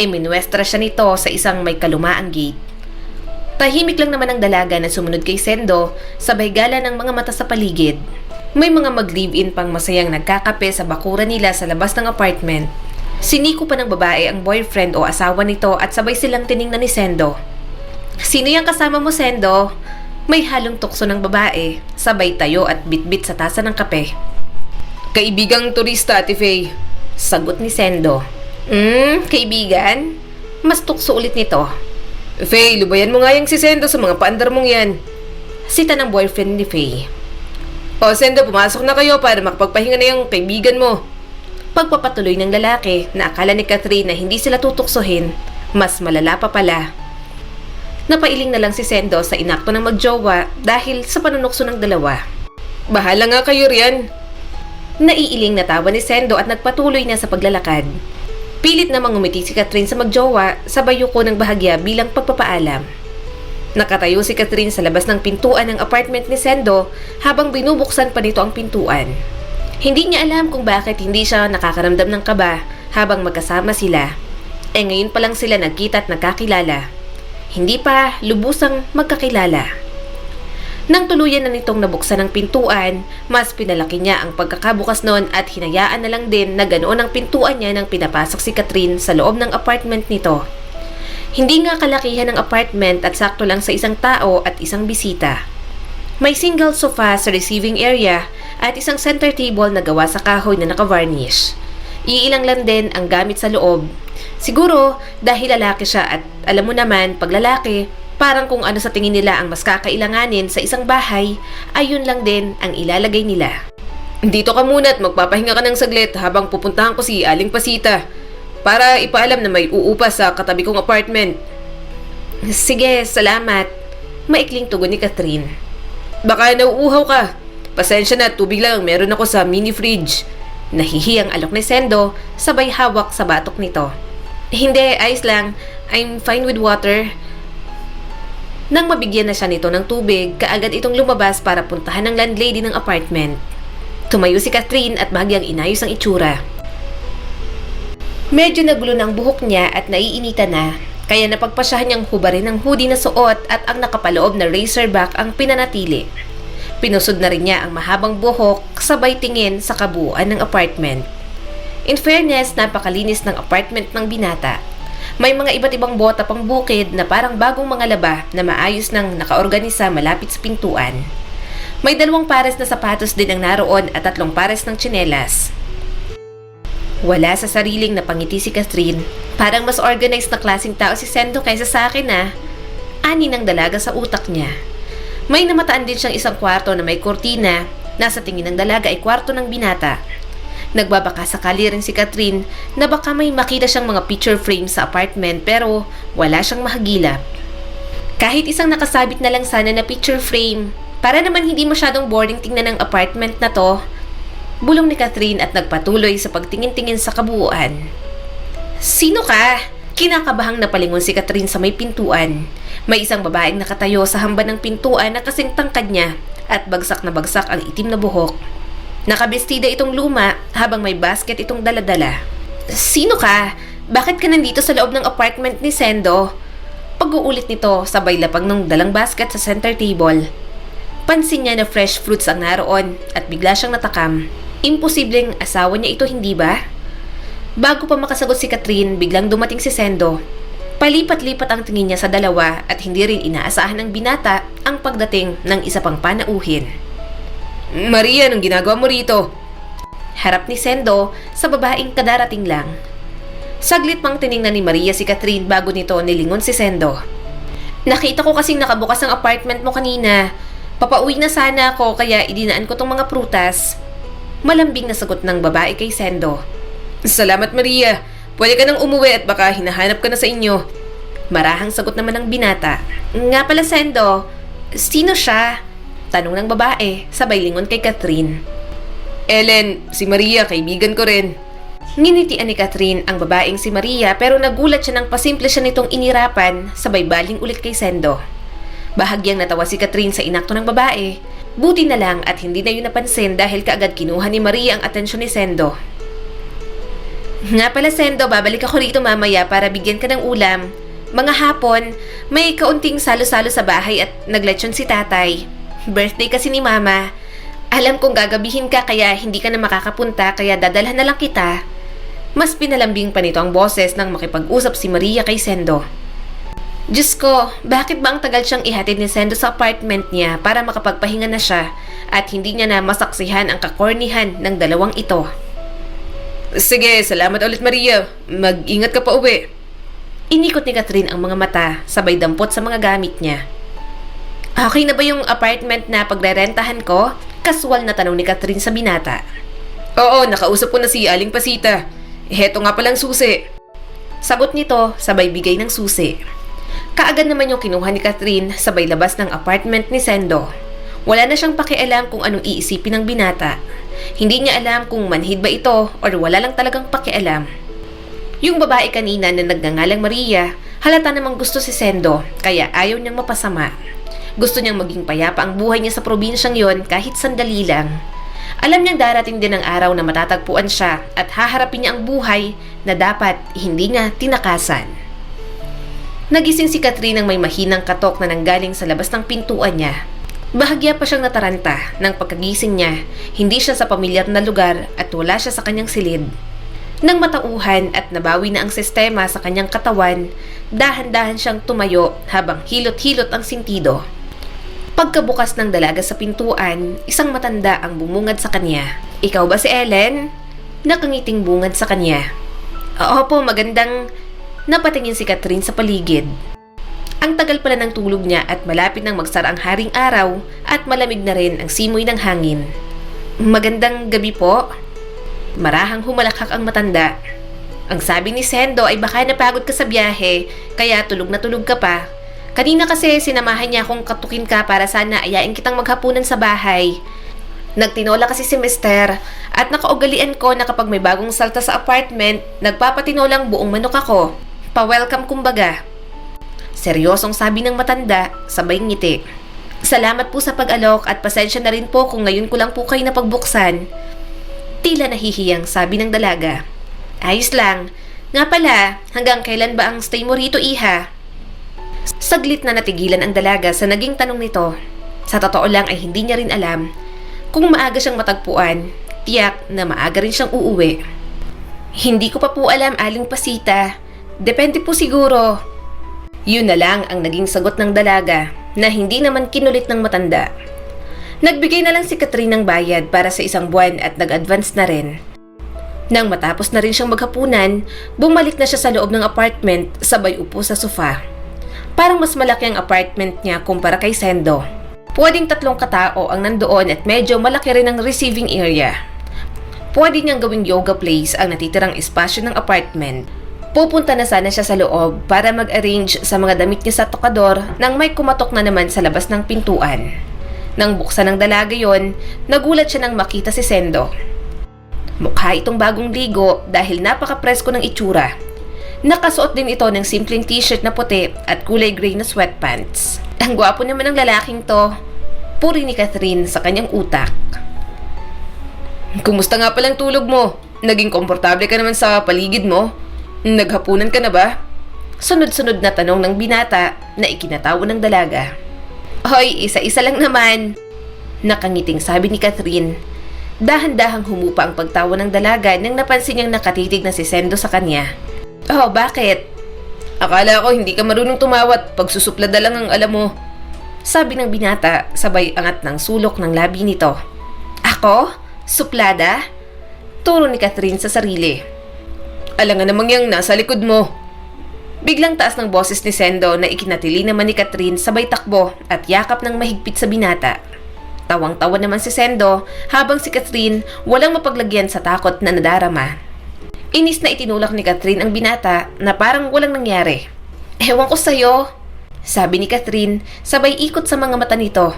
Minuestra siya nito sa isang may kalumaang gate. Tahimik lang naman ang dalaga na sumunod kay Sendo, sabay gala ng mga mata sa paligid. May mga mag-live-in pang masayang nagkakape sa bakuran nila sa labas ng apartment. Siniko pa ng babae ang boyfriend o asawa nito at sabay silang tiningnan ni Sendo. Sino yung kasama mo, Sendo? May halong tukso ng babae, sabay tayo at bitbit sa tasa ng kape. Kaibigang turista, Ate Faye. Sagot ni Sendo. Kaibigan? Mas tukso ulit nito. Faye, lubayan mo nga yung si Sendo sa mga paandar mong yan. Sita ng boyfriend ni Faye. O Sendo, pumasok na kayo para makapagpahinga na yung kaibigan mo. Pagpapatuloy ng lalaki na akala ni Catherine na hindi sila tutuksohin, mas malala pa pala. Napailing na lang si Sendo sa inakto ng magjowa dahil sa panunukso ng dalawa. Bahala nga kayo riyan. Naiiling na tawa ni Sendo at nagpatuloy na sa paglalakad. Pilit namang umiti si Catherine sa magjowa, sabay yuko ng bahagya bilang pagpapaalam. Nakatayo si Catherine sa labas ng pintuan ng apartment ni Sendo habang binubuksan pa nito ang pintuan. Hindi niya alam kung bakit hindi siya nakakaramdam ng kaba habang magkasama sila. Ngayon pa lang sila nagkita at nagkakilala. Hindi pa lubusang magkakilala. Nang tuluyan na nitong nabuksan ang pintuan, mas pinalaki niya ang pagkakabukas noon at hinayaan na lang din na ganoon ang pintuan niya nang pinapasok si Catherine sa loob ng apartment nito. Hindi nga kalakihan ng apartment at sakto lang sa isang tao at isang bisita. May single sofa sa receiving area at isang center table na gawa sa kahoy na naka-varnish. Iilang lang din ang gamit sa loob. Siguro dahil lalaki siya at alam mo naman pag lalaki, parang kung ano sa tingin nila ang mas kakailanganin sa isang bahay, ayun lang din ang ilalagay nila. Dito ka muna at magpapahinga ka ng saglit habang pupuntahan ko si Aling Pasita para ipaalam na may uupa sa katabi kong apartment. Sige, salamat. Maikling tugon ni Catherine. Baka nauuhaw ka. Pasensya na, tubig lang meron ako sa mini fridge. Nahihiyang alok ni Sendo, sabay hawak sa batok nito. Hindi, ayos lang. I'm fine with water. Nang mabigyan na siya nito ng tubig, kaagad itong lumabas para puntahan ng landlady ng apartment. Tumayo si Catherine at bahagyang inayos ang itsura. Medyo nagulo na ang buhok niya at naiinitan na, kaya napagpasyahan niyang hubarin ang hoodie na suot at ang nakapaloob na razorback ang pinanatili. Pinusod na rin niya ang mahabang buhok sabay tingin sa kabuuan ng apartment. In fairness, napakalinis ng apartment ng binata. May mga iba't ibang bota pang bukid na parang bagong mga laba na maayos nang nakaorganisa malapit sa pintuan. May 2 pares na sapatos din ang naroon at 3 pares ng tsinelas. Wala sa sariling napangiti si Catherine. Parang mas organized na klaseng tao si Sendo kaysa sa akin Ani ng dalaga sa utak niya. May namataan din siyang isang kwarto na may kortina. Nasa tingin ng dalaga ay kwarto ng binata. Nagbabaka sakali rin si Catherine na baka may makita siyang mga picture frame sa apartment pero wala siyang mahagilap. Kahit isang nakasabit na lang sana na picture frame para naman hindi masyadong boring tingnan ng apartment na to, bulong ni Catherine at nagpatuloy sa pagtingin-tingin sa kabuuan. Sino ka? Kinakabahang napalingon si Catherine sa may pintuan. May isang babaeng nakatayo sa hamban ng pintuan na kasing tangkad niya at bagsak na bagsak ang itim na buhok. Nakabestida itong luma habang may basket itong daladala. Sino ka? Bakit ka nandito sa loob ng apartment ni Sendo? Pag-uulit nito sabay lapag ng dalang basket sa center table. Pansin niya na fresh fruits ang naroon at bigla siyang natakam. Imposibleng asawa niya ito, hindi ba? Bago pa makasagot si Catherine, biglang dumating si Sendo. Palipat-lipat ang tingin niya sa dalawa at hindi rin inaasahan ng binata ang pagdating ng isa pang panauhin. Maria, anong ginagawa mo rito? Harap ni Sendo sa babaeng kadarating lang. Saglit pang tiningnan ni Maria si Catherine bago nito nilingon si Sendo. Nakita ko kasing nakabukas ang apartment mo kanina. Papauwi na sana ako kaya idinaan ko tong mga prutas. Malambing na sagot ng babae kay Sendo. Salamat Maria. Pwede ka nang umuwi at baka hinahanap ka na sa inyo. Marahang sagot naman ng binata. Nga pala Sendo, sino siya? Tanong ng babae, sabay lingon kay Catherine. Ellen, si Maria, kaibigan ko rin. Nginitian ni Catherine ang babaeng si Maria pero nagulat siya nang pasimple siya nitong inirapan, sabay baling ulit kay Sendo. Bahagyang natawa si Catherine sa inakto ng babae. Buti na lang at hindi na yun napansin dahil kaagad kinuha ni Maria ang atensyon ni Sendo. Nga pala Sendo, babalik ako rito mamaya para bigyan ka ng ulam. Mga hapon, may kaunting salo-salo sa bahay at naglechon si tatay. Birthday kasi ni Mama. Alam kong gagabihin ka kaya hindi ka na makakapunta kaya dadalhan na lang kita. Mas pinalambing pa nito ang boses nang makipag-usap si Maria kay Sendo. Diyos ko, bakit ba ang tagal siyang ihatid ni Sendo sa apartment niya para makapagpahinga na siya at hindi niya na masaksihan ang kakornihan ng dalawang ito? Sige, salamat ulit Maria. Mag-ingat ka pa uwi. Inikot ni Catherine ang mga mata, sabay dampot sa mga gamit niya. Okay na ba yung apartment na pagrerentahan ko? Kaswal na tanong ni Catherine sa binata. Oo, nakausap ko na si Aling Pasita. Heto nga palang susi. Sagot nito, sabay bigay ng susi. Kaagad naman yung kinuha ni Catherine sabay labas ng apartment ni Sendo. Wala na siyang pakialam kung anong iisipin ng binata. Hindi niya alam kung manhid ba ito or wala lang talagang pakialam. Yung babae kanina na nagngangalang Maria, halata namang gusto si Sendo kaya ayaw niyang mapasama. Gusto niyang maging payapa ang buhay niya sa probinsyang yon kahit sandali lang. Alam niyang darating din ang araw na matatagpuan siya at haharapin niya ang buhay na dapat hindi niya tinakasan. Nagising si Catherine nang may mahinang katok na nanggaling sa labas ng pintuan niya. Bahagya pa siyang nataranta nang pagkagising niya, hindi siya sa pamilyar na lugar at wala siya sa kanyang silid. Nang matauhan at nabawi na ang sistema sa kanyang katawan, dahan-dahan siyang tumayo habang hilot-hilot ang sintido. Pagkabukas ng dalaga sa pintuan, isang matanda ang bumungad sa kanya. Ikaw ba si Ellen? Nakangiting bungad sa kanya. Oo po, magandang... Napatingin si Catherine sa paligid. Ang tagal pala ng tulog niya at malapit nang magsara ang haring araw at malamig na rin ang simoy ng hangin. Magandang gabi po. Marahang humalakhak ang matanda. Ang sabi ni Sendo ay baka napagod ka sa biyahe kaya tulog na tulog ka pa. Kanina kasi sinamahan niya akong katukin ka para sana ayain kitang maghapunan sa bahay. Nagtinola kasi si Mister at nakaugalian ko na kapag may bagong salta sa apartment, nagpapatinolang buong manok ako. Pa-welcome kumbaga. Seryosong sabi ng matanda, sabay ngiti. Salamat po sa pag-alok at pasensya na rin po kung ngayon ko lang po kayo napagbuksan. Tila nahihiyang sabi ng dalaga. Ayos lang. Nga pala, hanggang kailan ba ang stay mo rito, iha? Saglit na natigilan ang dalaga sa naging tanong nito. Sa totoo lang ay hindi niya rin alam. Kung maaga siyang matagpuan, tiyak na maaga rin siyang uuwi. Hindi ko pa po alam, Aling Pasita. Depende po siguro. Yun na lang ang naging sagot ng dalaga na hindi naman kinulit ng matanda. Nagbigay na lang si Catherine ng bayad para sa isang buwan at nag-advance na rin. Nang matapos na rin siyang maghapunan, bumalik na siya sa loob ng apartment sabay upo sa sofa. Parang mas malaki ang apartment niya kumpara kay Sendo. Pwedeng 3 katao ang nandoon at medyo malaki rin ang receiving area. Pwede niyang gawing yoga place ang natitirang espasyo ng apartment. Pupunta na sana siya sa loob para mag-arrange sa mga damit niya sa tokador nang may kumatok na naman sa labas ng pintuan. Nang buksan ng dalaga yon, nagulat siya nang makita si Sendo. Mukha itong bagong ligo dahil napaka-presko ng itsura. Nakasuot din ito ng simpleng t-shirt na puti at kulay gray na sweatpants. Ang gwapo naman ng lalaking to, puri ni Catherine sa kanyang utak. Kumusta nga palang tulog mo? Naging komportable ka naman sa paligid mo? Naghapunan ka na ba? Sunod-sunod na tanong ng binata na ikinatawa ng dalaga. Hoy, isa-isa lang naman. Nakangiting sabi ni Catherine. Dahan-dahang humupa ang pagtawa ng dalaga nang napansin niyang nakatitig na si Sendo sa kanya. Oh, bakit? Akala ko hindi ka marunong tumawat, pagsusuplada lang ang alam mo. Sabi ng binata, sabay angat ng sulok ng labi nito. Ako? Suplada? Turo ni Catherine sa sarili. Alangan namang yang nasa likod mo. Biglang taas ng boses ni Sendo na ikinatili naman ni Catherine sabay takbo at yakap ng mahigpit sa binata. Tawang-tawa naman si Sendo habang si Catherine walang mapaglagyan sa takot na nadarama. Inis na itinulak ni Catherine ang binata na parang walang nangyari. Ewan ko sa'yo, sabi ni Catherine sabay ikot sa mga mata nito.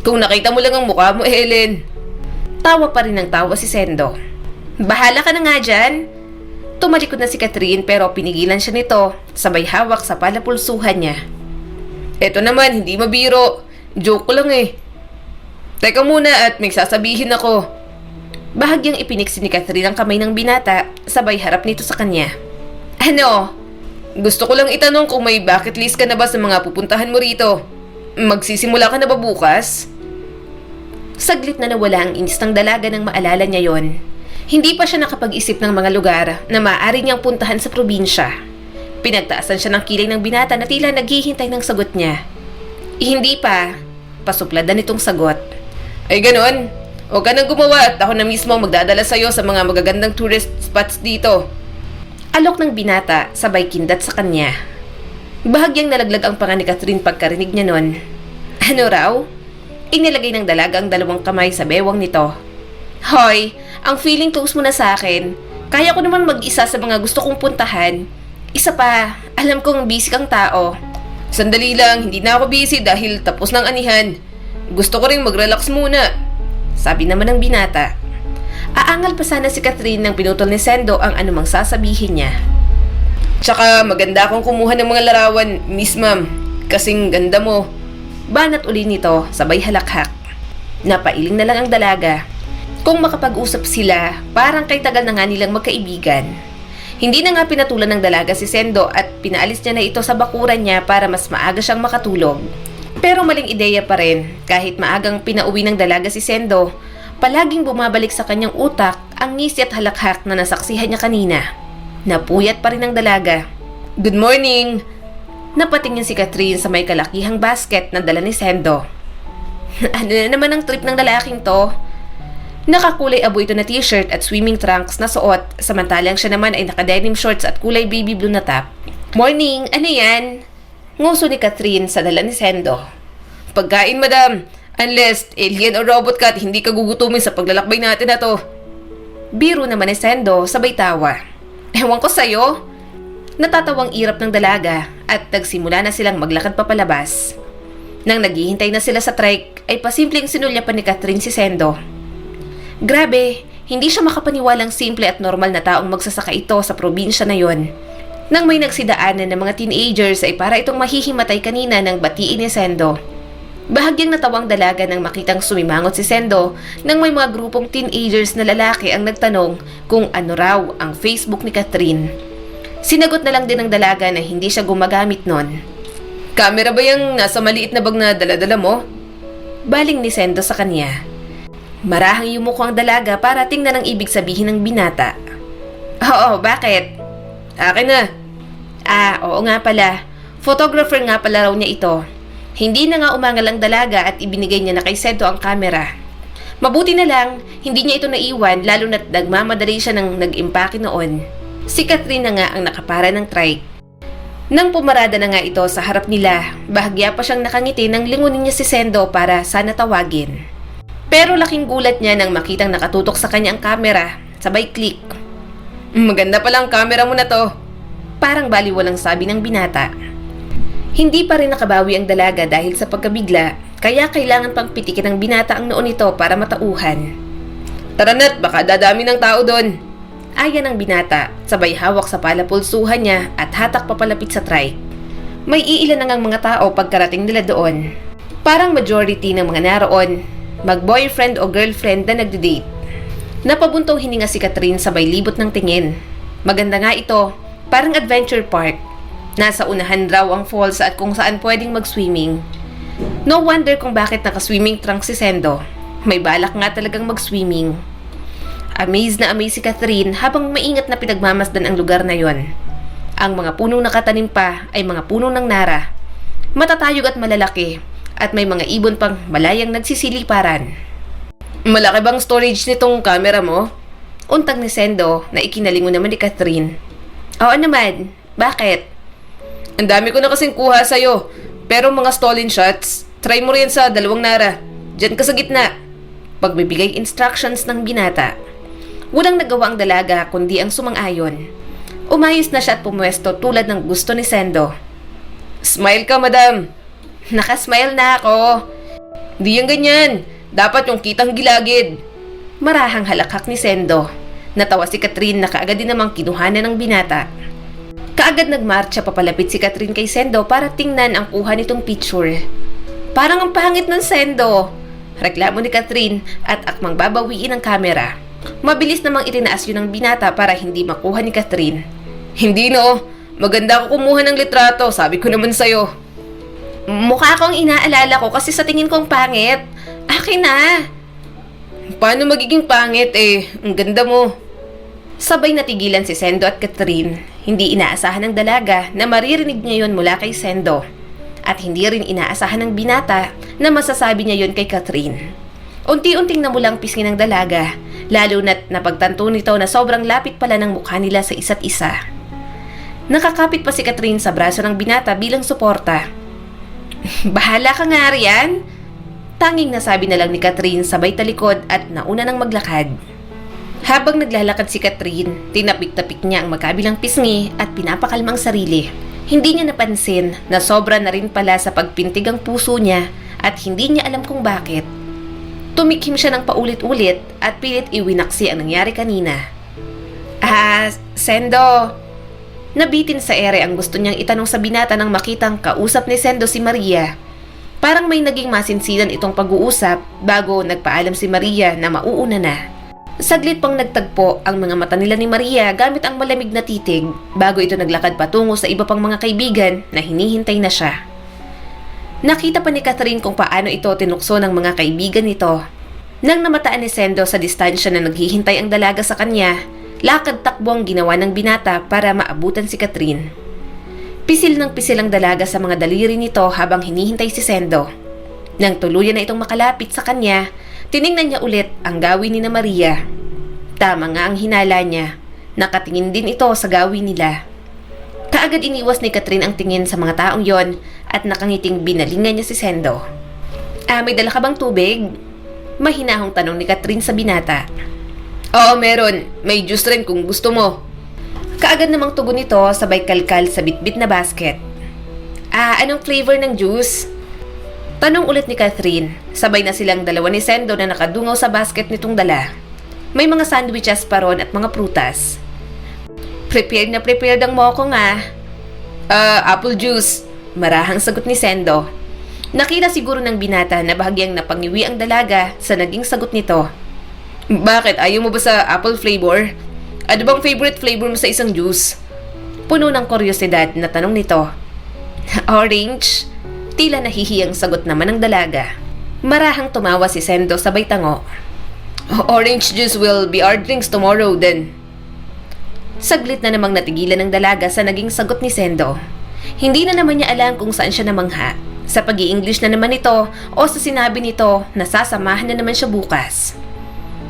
Kung nakita mo lang ang mukha mo, Helen. Tawa pa rin ng tawa si Sendo. Bahala ka na nga dyan. Tumalikod na si Catherine pero pinigilan siya nito sabay hawak sa palapulsuhan niya. Eto naman, hindi mabiro. Joke ko lang eh. Teka muna at may sasabihin ako. Bahagyang ipiniksi ni Catherine ang kamay ng binata sabay harap nito sa kanya. Ano? Gusto ko lang itanong kung may bucket list ka na ba sa mga pupuntahan mo rito. Magsisimula ka na ba bukas? Saglit na nawala ang inis ng dalaga nang maalala niya yon. Hindi pa siya nakapag-isip ng mga lugar na maaari niyang puntahan sa probinsya. Pinagtaasan siya ng kilay ng binata na tila naghihintay ng sagot niya. Hindi pa. Pasupladan nitong sagot. Ay ganon. Huwag ka nang gumawa at ako na mismo magdadala sa'yo sa mga magagandang tourist spots dito. Alok ng binata sabay kindat sa kanya. Bahagyang nalaglag ang panga ni Catherine pagkarinig niya nun. Ano raw? Inilagay ng dalaga ang 2 kamay sa bewang nito. Hoy, ang feeling close mo na sa akin. Kaya ko naman mag-isa sa mga gusto kong puntahan. Isa pa, alam kong busy kang tao. Sandali lang, hindi na ako busy dahil tapos ng anihan. Gusto ko rin mag-relax muna. Sabi naman ng binata. Aangal pa sana si Catherine nang pinutol ni Sendo ang anumang sasabihin niya. Tsaka maganda akong kumuha ng mga larawan, Miss Ma'am. Kasing ganda mo. Banat uli nito, sabay halakhak. Napailing na lang ang dalaga. Kung makapag-usap sila, parang kay tagal na nga nilang magkaibigan. Hindi na nga pinatulan ng dalaga si Sendo at pinaalis niya na ito sa bakuran niya para mas maaga siyang makatulog. Pero maling ideya pa rin, kahit maagang pinauwi ng dalaga si Sendo, palaging bumabalik sa kanyang utak ang ngisi at halakhak na nasaksihan niya kanina. Napuyat pa rin ang dalaga. Good morning! Napatingin si Catherine sa may kalakihang basket na dala ni Sendo. Ano na naman ang trip ng lalaking to? Nakakulay abo ito na t-shirt at swimming trunks na suot, samantalang siya naman ay naka-denim shorts at kulay baby blue na top. Morning! Ano yan? Nguso ni Catherine sa dala ni Sendo. Pagkain, madam. Unless alien o robot ka at hindi ka gugutumin sa paglalakbay natin na to. Biro naman ni Sendo sabay tawa. Ewan ko sa'yo. Natatawang irap ng dalaga at nagsimula na silang maglakad papalabas. Nang naghihintay na sila sa trike ay pasimpleng sinulyapan ni Catherine si Sendo. Grabe, hindi siya makapaniwalang simple at normal na taong magsasaka ito sa probinsya na yon. Nang may nagsidaanan ng mga teenagers ay para itong mahihimatay kanina ng batiin ni Sendo. Bahagyang natawang dalaga nang makitang sumimangot si Sendo nang may mga grupong teenagers na lalaki ang nagtanong kung ano raw ang Facebook ni Catherine. Sinagot na lang din ng dalaga na hindi siya gumagamit nun. Camera ba yung nasa maliit na bag na daladala mo? Baling ni Sendo sa kanya. Marahang yumuko ang dalaga para tingnan ang ibig sabihin ng binata. Oo, bakit? Akin na. Oo nga pala. Photographer nga pala raw niya ito. Hindi na nga umangal ang dalaga at ibinigay niya na kay Sendo ang camera. Mabuti na lang, hindi niya ito naiwan lalo na't nagmamadali siya nang nag-impake noon. Si Catherine na nga ang nakapara ng trike. Nang pumarada na nga ito sa harap nila, bahagya pa siyang nakangiti nang lingunin niya si Sendo para sana tawagin. Pero laking gulat niya nang makitang nakatutok sa kanya ang camera, sabay click. Maganda pala ang camera mo na to. Parang baliwalang sabi ng binata. Hindi pa rin nakabawi ang dalaga dahil sa pagkabigla, kaya kailangan pang pitikin ng binata ang noon nito para matauhan. Tara na't baka dadami ng tao doon. Ayan ang binata, sabay hawak sa palapulsuhan niya at hatak papalapit sa trike. May iilan na ngang mga tao pagkarating nila doon. Parang majority ng mga naroon, mag-boyfriend o girlfriend na nagde-date. Napabuntong hininga si Catherine sabay libot ng tingin. Maganda nga ito, parang adventure park. Nasa unahan raw ang falls at kung saan pwedeng mag-swimming. No wonder kung bakit naka-swimming trunks si Sendo. May balak nga talagang mag-swimming. Amazed na amazed si Catherine habang maingat na pinagmamasdan ang lugar na yon. Ang mga punong nakatanim pa ay mga puno ng nara. Matatayog at malalaki at may mga ibon pang malayang nagsisiliparan. Malaki bang storage nitong camera mo? Untag ni Sendo na ikinalingon naman ni Catherine. Oo naman, bakit? Ang dami ko na kasing kuha sa'yo, pero mga stolen shots, try mo rin sa 2 nara. Diyan ka sa gitna. Pagbibigay instructions ng binata. Walang nagawa ang dalaga kundi ang sumang-ayon. Umayos na siya at pumwesto tulad ng gusto ni Sendo. Smile ka, madam. Nakasmile na ako. Di yung ganyan. Dapat yung kitang gilagid. Marahang halakhak ni Sendo. Natawa si Catherine na kaagad din namang kinuhanan ng binata. Kaagad nagmarcha papalapit si Catherine kay Sendo para tingnan ang kuha nitong picture. Parang ang pangit ng Sendo. Reklamo ni Catherine at akmang babawiin ang camera. Mabilis namang itinaas yun ng binata para hindi makuha ni Catherine. Hindi no. Maganda ako kumuha ng litrato. Sabi ko naman sa'yo. Mukha akong inaalala ko kasi sa tingin kong pangit. Akin na. Paano magiging pangit eh? Ang ganda mo. Sabay natigilan si Sendo at Catherine. Hindi inaasahan ng dalaga na maririnig niya yon mula kay Sendo. At hindi rin inaasahan ng binata na masasabi niya yon kay Catherine. Unti-unting namulang pisngi ng dalaga, lalo na't napagtanto nito na sobrang lapit pala ng mukha nila sa isa't isa. Nakakapit pa si Catherine sa braso ng binata bilang suporta. Bahala ka nga riyan. Tanging nasabi na lang ni Catherine sabay talikod at nauna nang maglakad. Habang naglalakad si Catherine, tinapik-tapik niya ang magkabilang pisngi at pinapakalmang sarili. Hindi niya napansin na sobra na rin pala sa pagpintig ang puso niya at hindi niya alam kung bakit. Tumikhim siya ng paulit-ulit at pilit iwinaksi ang nangyari kanina. Sendo. Nabitin sa ere ang gusto niyang itanong sa binata nang makitang kausap ni Sendo si Maria. Parang may naging masinsinan itong pag-uusap bago nagpaalam si Maria na mauuna na. Saglit pang nagtagpo ang mga mata nila ni Maria gamit ang malamig na titig bago ito naglakad patungo sa iba pang mga kaibigan na hinihintay na siya. Nakita pa ni Catherine kung paano ito tinukso ng mga kaibigan nito. Nang namataan ni Sendo sa distansya na naghihintay ang dalaga sa kanya, lakad takbo ang ginawa ng binata para maabutan si Catherine. Pisil ng pisil ang dalaga sa mga daliri nito habang hinihintay si Sendo. Nang tuluyan na itong makalapit sa kanya, tiningnan niya ulit ang gawin ni Maria. Tama nga ang hinala niya. Nakatingin din ito sa gawin nila. Kaagad iniwas ni Catherine ang tingin sa mga taong yon at nakangiting binalingan niya si Sendo. May dala ka bang tubig? Mahinahong tanong ni Catherine sa binata. Oo, meron. May juice rin kung gusto mo. Kaagad namang tugon nito sabay kalkal sa bitbit na basket. Anong flavor ng juice? Tanong ulit ni Catherine, sabay na silang dalawa ni Sendo na nakadungaw sa basket nitong dala. May mga sandwiches pa ron at mga prutas. Prepared na prepared ang moko nga. Apple juice. Marahang sagot ni Sendo. Nakita siguro ng binata na bahagyang napangiwi ang dalaga sa naging sagot nito. Bakit? Ayaw mo ba sa apple flavor? Ano bang favorite flavor mo sa isang juice? Puno ng kuryosidad na tanong nito. Orange? Tila nahihiyang sagot naman ng dalaga. Marahang tumawa si Sendo sabay tango. Orange juice will be our drinks tomorrow then. Saglit na namang natigilan ng dalaga sa naging sagot ni Sendo. Hindi na naman niya alam kung saan siya namangha. Sa pag-i-English na naman ito o sa sinabi nito na sasamahan na naman siya bukas.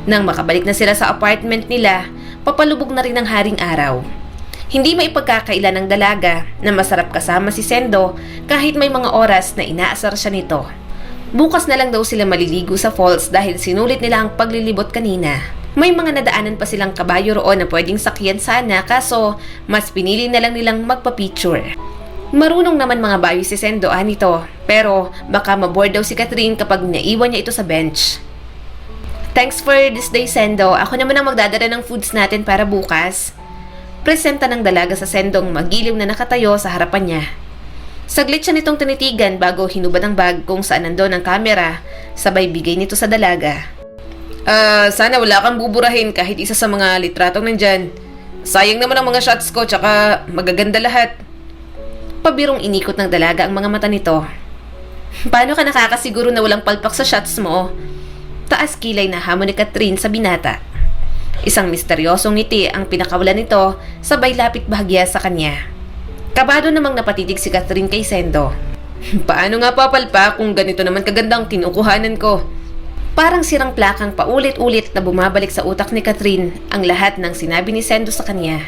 Nang makabalik na sila sa apartment nila, papalubog na rin ang haring araw. Hindi maipagkakaila ng dalaga na masarap kasama si Sendo kahit may mga oras na inaasar siya nito. Bukas na lang daw sila maliligo sa falls dahil sinulit nila ang paglilibot kanina. May mga nadaanan pa silang kabayo roon na pwedeng sakyan sana kaso mas pinili na lang nilang magpa-picture. Marunong naman mga bayo si Sendo nito pero baka maboard daw si Catherine kapag naiwan niya ito sa bench. Thanks for this day, Sendo. Ako naman ang magdadala ng foods natin para bukas. Presenta ng dalaga sa Sendong magiliw na nakatayo sa harapan niya. Saglit siya nitong tinitigan bago hinubad ang bag kung saan nandun ang kamera, sabay bigay nito sa dalaga. Sana wala kang buburahin kahit isa sa mga litratong nandyan. Sayang naman ang mga shots ko tsaka magaganda lahat. Pabirong inikot ng dalaga ang mga mata nito. Paano ka nakakasiguro na walang palpak sa shots mo? Taas kilay na hamon ni Catherine sa binata. Isang misteryosong ngiti ang pinakawalan nito sabay lapit bahagya sa kanya. Kabado namang napatitig si Catherine kay Sendo. Paano nga papalpa kung ganito naman kagandang kinukuhanan ko? Parang sirang plakang paulit-ulit na bumabalik sa utak ni Catherine ang lahat ng sinabi ni Sendo sa kanya.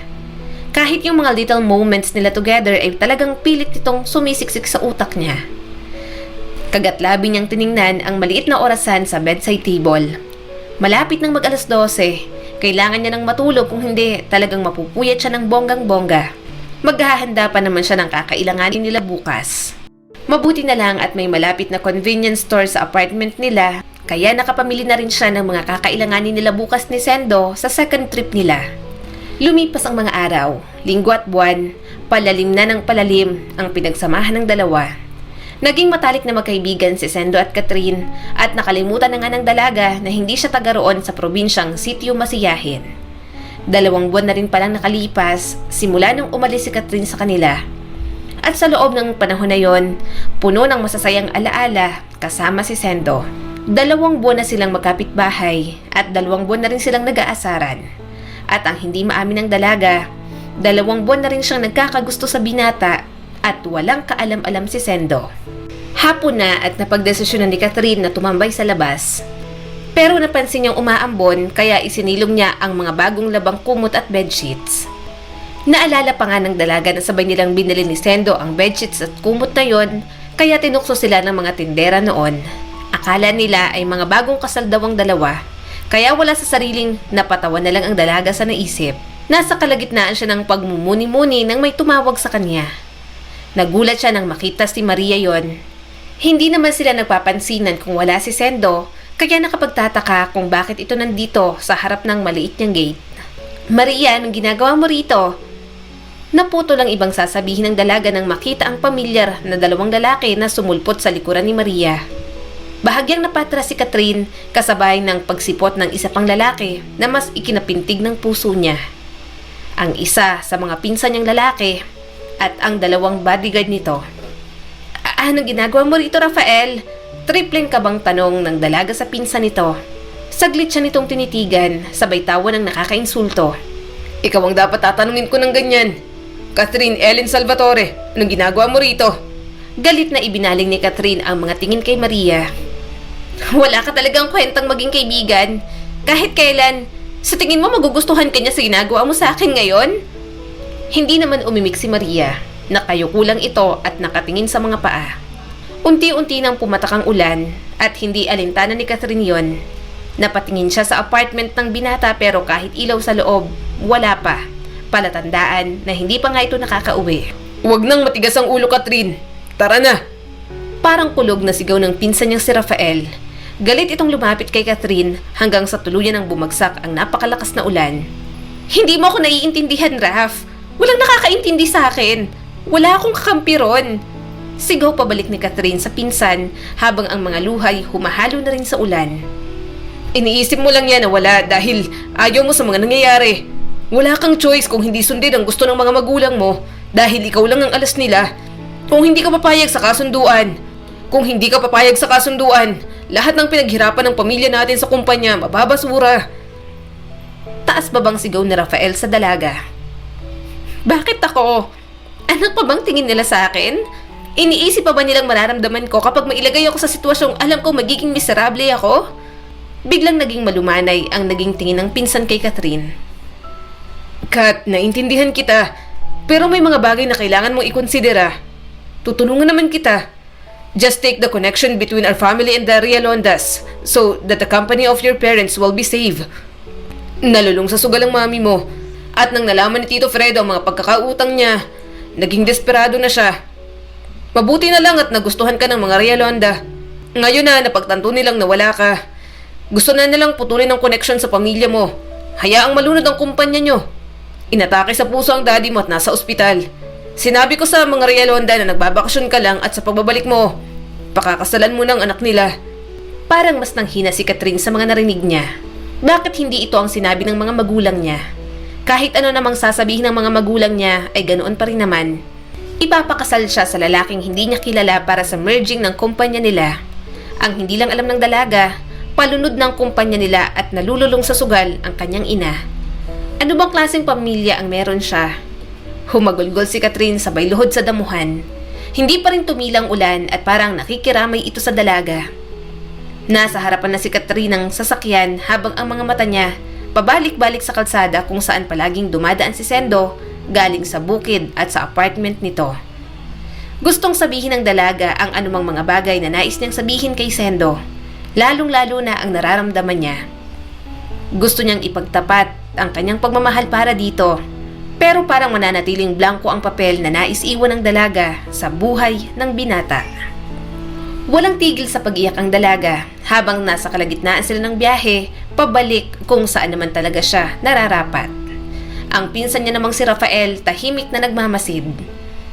Kahit yung mga little moments nila together ay talagang pilit nitong sumisiksik sa utak niya. Kagatlabi niyang tiningnan ang maliit na orasan sa bedside table. Malapit nang mag-alas 12. Kailangan niya ng matulog kung hindi talagang mapupuyat siya ng bonggang-bongga. Maghahanda pa naman siya ng kakailanganin nila bukas. Mabuti na lang at may malapit na convenience store sa apartment nila kaya nakapamili na rin siya ng mga kakailanganin nila bukas ni Sendo sa second trip nila. Lumipas ang mga araw, linggo at buwan, palalim na ng palalim ang pinagsamahan ng dalawa. Naging matalik na magkaibigan si Sendo at Catherine at nakalimutan na nga ng dalaga na hindi siya taga roon sa probinsyang Sitio Masiyahin. 2 buwan na rin palang nakalipas simula nung umalis si Catherine sa kanila. At sa loob ng panahon na yon, puno ng masasayang alaala kasama si Sendo. 2 buwan na silang magkapitbahay at 2 buwan na rin silang nag-aasaran. At ang hindi maamin ng dalaga, 2 buwan na rin siyang nagkakagusto sa binata at walang kaalam-alam si Sendo. Hapon na at napagdesisyonan ni Catherine na tumambay sa labas. Pero napansin niyang umaambon kaya isinilong niya ang mga bagong labang kumot at bedsheets. Naalala pa nga ng dalaga na sabay nilang binili ni Sendo ang bedsheets at kumot na yon, kaya tinukso sila ng mga tindera noon. Akala nila ay mga bagong kasal daw ang dalawa, kaya wala sa sariling napatawa na lang ang dalaga sa naisip. Nasa kalagitnaan siya ng pagmumuni-muni nang may tumawag sa kanya. Nagulat siya nang makita si Maria yon. Hindi naman sila nagpapansinan kung wala si Sendo, kaya nakapagtataka kung bakit ito nandito sa harap ng maliit niyang gate. Maria, anong ginagawa mo rito? Naputo lang ibang sasabihin ng dalaga nang makita ang pamilyar na 2 lalaki na sumulpot sa likuran ni Maria. Bahagyang napatras si Catherine kasabay ng pagsipot ng isa pang lalaki na mas ikinapintig ng puso niya. Ang isa sa mga pinsan niyang lalaki at ang 2 bodyguard nito. Anong ginagawa mo rito, Rafael? Tripleng kabang tanong ng dalaga sa pinsan nito. Saglit siya nitong tinitigan, sabay tawa ng nakakainsulto. Ikaw ang dapat tatanungin ko ng ganyan. Catherine Ellen Salvatore, anong ginagawa mo rito? Galit na ibinaling ni Catherine ang mga tingin kay Maria. Wala ka talagang kwentang maging kaibigan. Kahit kailan, sa tingin mo magugustuhan ka niya sa ginagawa mo sa akin ngayon? Hindi naman umimik si Maria. Nakayuko lang ito at nakatingin sa mga paa. Unti-unti nang pumatak ang ulan at hindi alintana ni Catherine yon. Napatingin siya sa apartment ng binata pero kahit ilaw sa loob, wala pa. Palatandaan na hindi pa nga ito nakakauwi. Huwag nang matigas ang ulo, Catherine. Tara na! Parang kulog na sigaw ng pinsan niyang si Rafael. Galit itong lumapit kay Catherine hanggang sa tuluyan ng bumagsak ang napakalakas na ulan. Hindi mo ako naiintindihan, Raf. Walang nakakaintindi sa akin. Wala akong kakampi ron. Sigaw pabalik ni Catherine sa pinsan habang ang mga luhay humahalo na rin sa ulan. Iniisip mo lang yan na wala dahil ayaw mo sa mga nangyayari. Wala kang choice kung hindi sundin ang gusto ng mga magulang mo dahil ikaw lang ang alas nila. Kung hindi ka papayag sa kasunduan, lahat ng pinaghirapan ng pamilya natin sa kumpanya mababasura. Taas babang sigaw ni Rafael sa dalaga. Bakit ako? Anak pa bang tingin nila sa akin? Iniisip pa ba nilang mararamdaman ko kapag mailagay ako sa sitwasyong alam ko magiging miserable ako? Biglang naging malumanay ang naging tingin ng pinsan kay Catherine. Kat, naintindihan kita. Pero may mga bagay na kailangan mong ikonsidera. Tutulungan naman kita. Just take the connection between our family and the Rialondas so that the company of your parents will be safe. Nalulung sa sugal ang mami mo. At nang nalaman ni Tito Fred ang mga pagkakautang niya, naging desperado na siya. Mabuti na lang at nagustuhan ka ng mga Rialonda. Ngayon na napagtanto nilang nawala ka. Gusto na nilang putulin ang connection sa pamilya mo. Hayaang malunod ang kumpanya nyo. Inatake sa puso ang daddy mo at nasa ospital. Sinabi ko sa mga Rialonda na nagbabakasyon ka lang at sa pagbabalik mo, pakakasalan mo ng anak nila. Parang mas nanghina si Catherine sa mga narinig niya. Bakit hindi ito ang sinabi ng mga magulang niya? Kahit ano namang sasabihin ng mga magulang niya ay ganoon pa rin naman. Ipapakasal siya sa lalaking hindi niya kilala para sa merging ng kumpanya nila. Ang hindi lang alam ng dalaga, palunod ng kumpanya nila at nalululong sa sugal ang kanyang ina. Ano bang klaseng pamilya ang meron siya? Humagulgol si Catherine sabay luhod sa damuhan. Hindi pa rin tumilang ulan at parang nakikiramay ito sa dalaga. Nasa harapan na si Catherine ng sasakyan habang ang mga mata niya pabalik-balik sa kalsada kung saan palaging dumadaan si Sendo galing sa bukid at sa apartment nito. Gustong sabihin ng dalaga ang anumang mga bagay na nais niyang sabihin kay Sendo, lalong-lalo na ang nararamdaman niya. Gusto niyang ipagtapat ang kanyang pagmamahal para dito, pero parang mananatiling blanko ang papel na nais iwan ng dalaga sa buhay ng binata. Walang tigil sa pag-iyak ang dalaga habang nasa kalagitnaan sila ng biyahe pabalik kung saan naman talaga siya nararapat. Ang pinsan niya namang si Rafael tahimik na nagmamasid.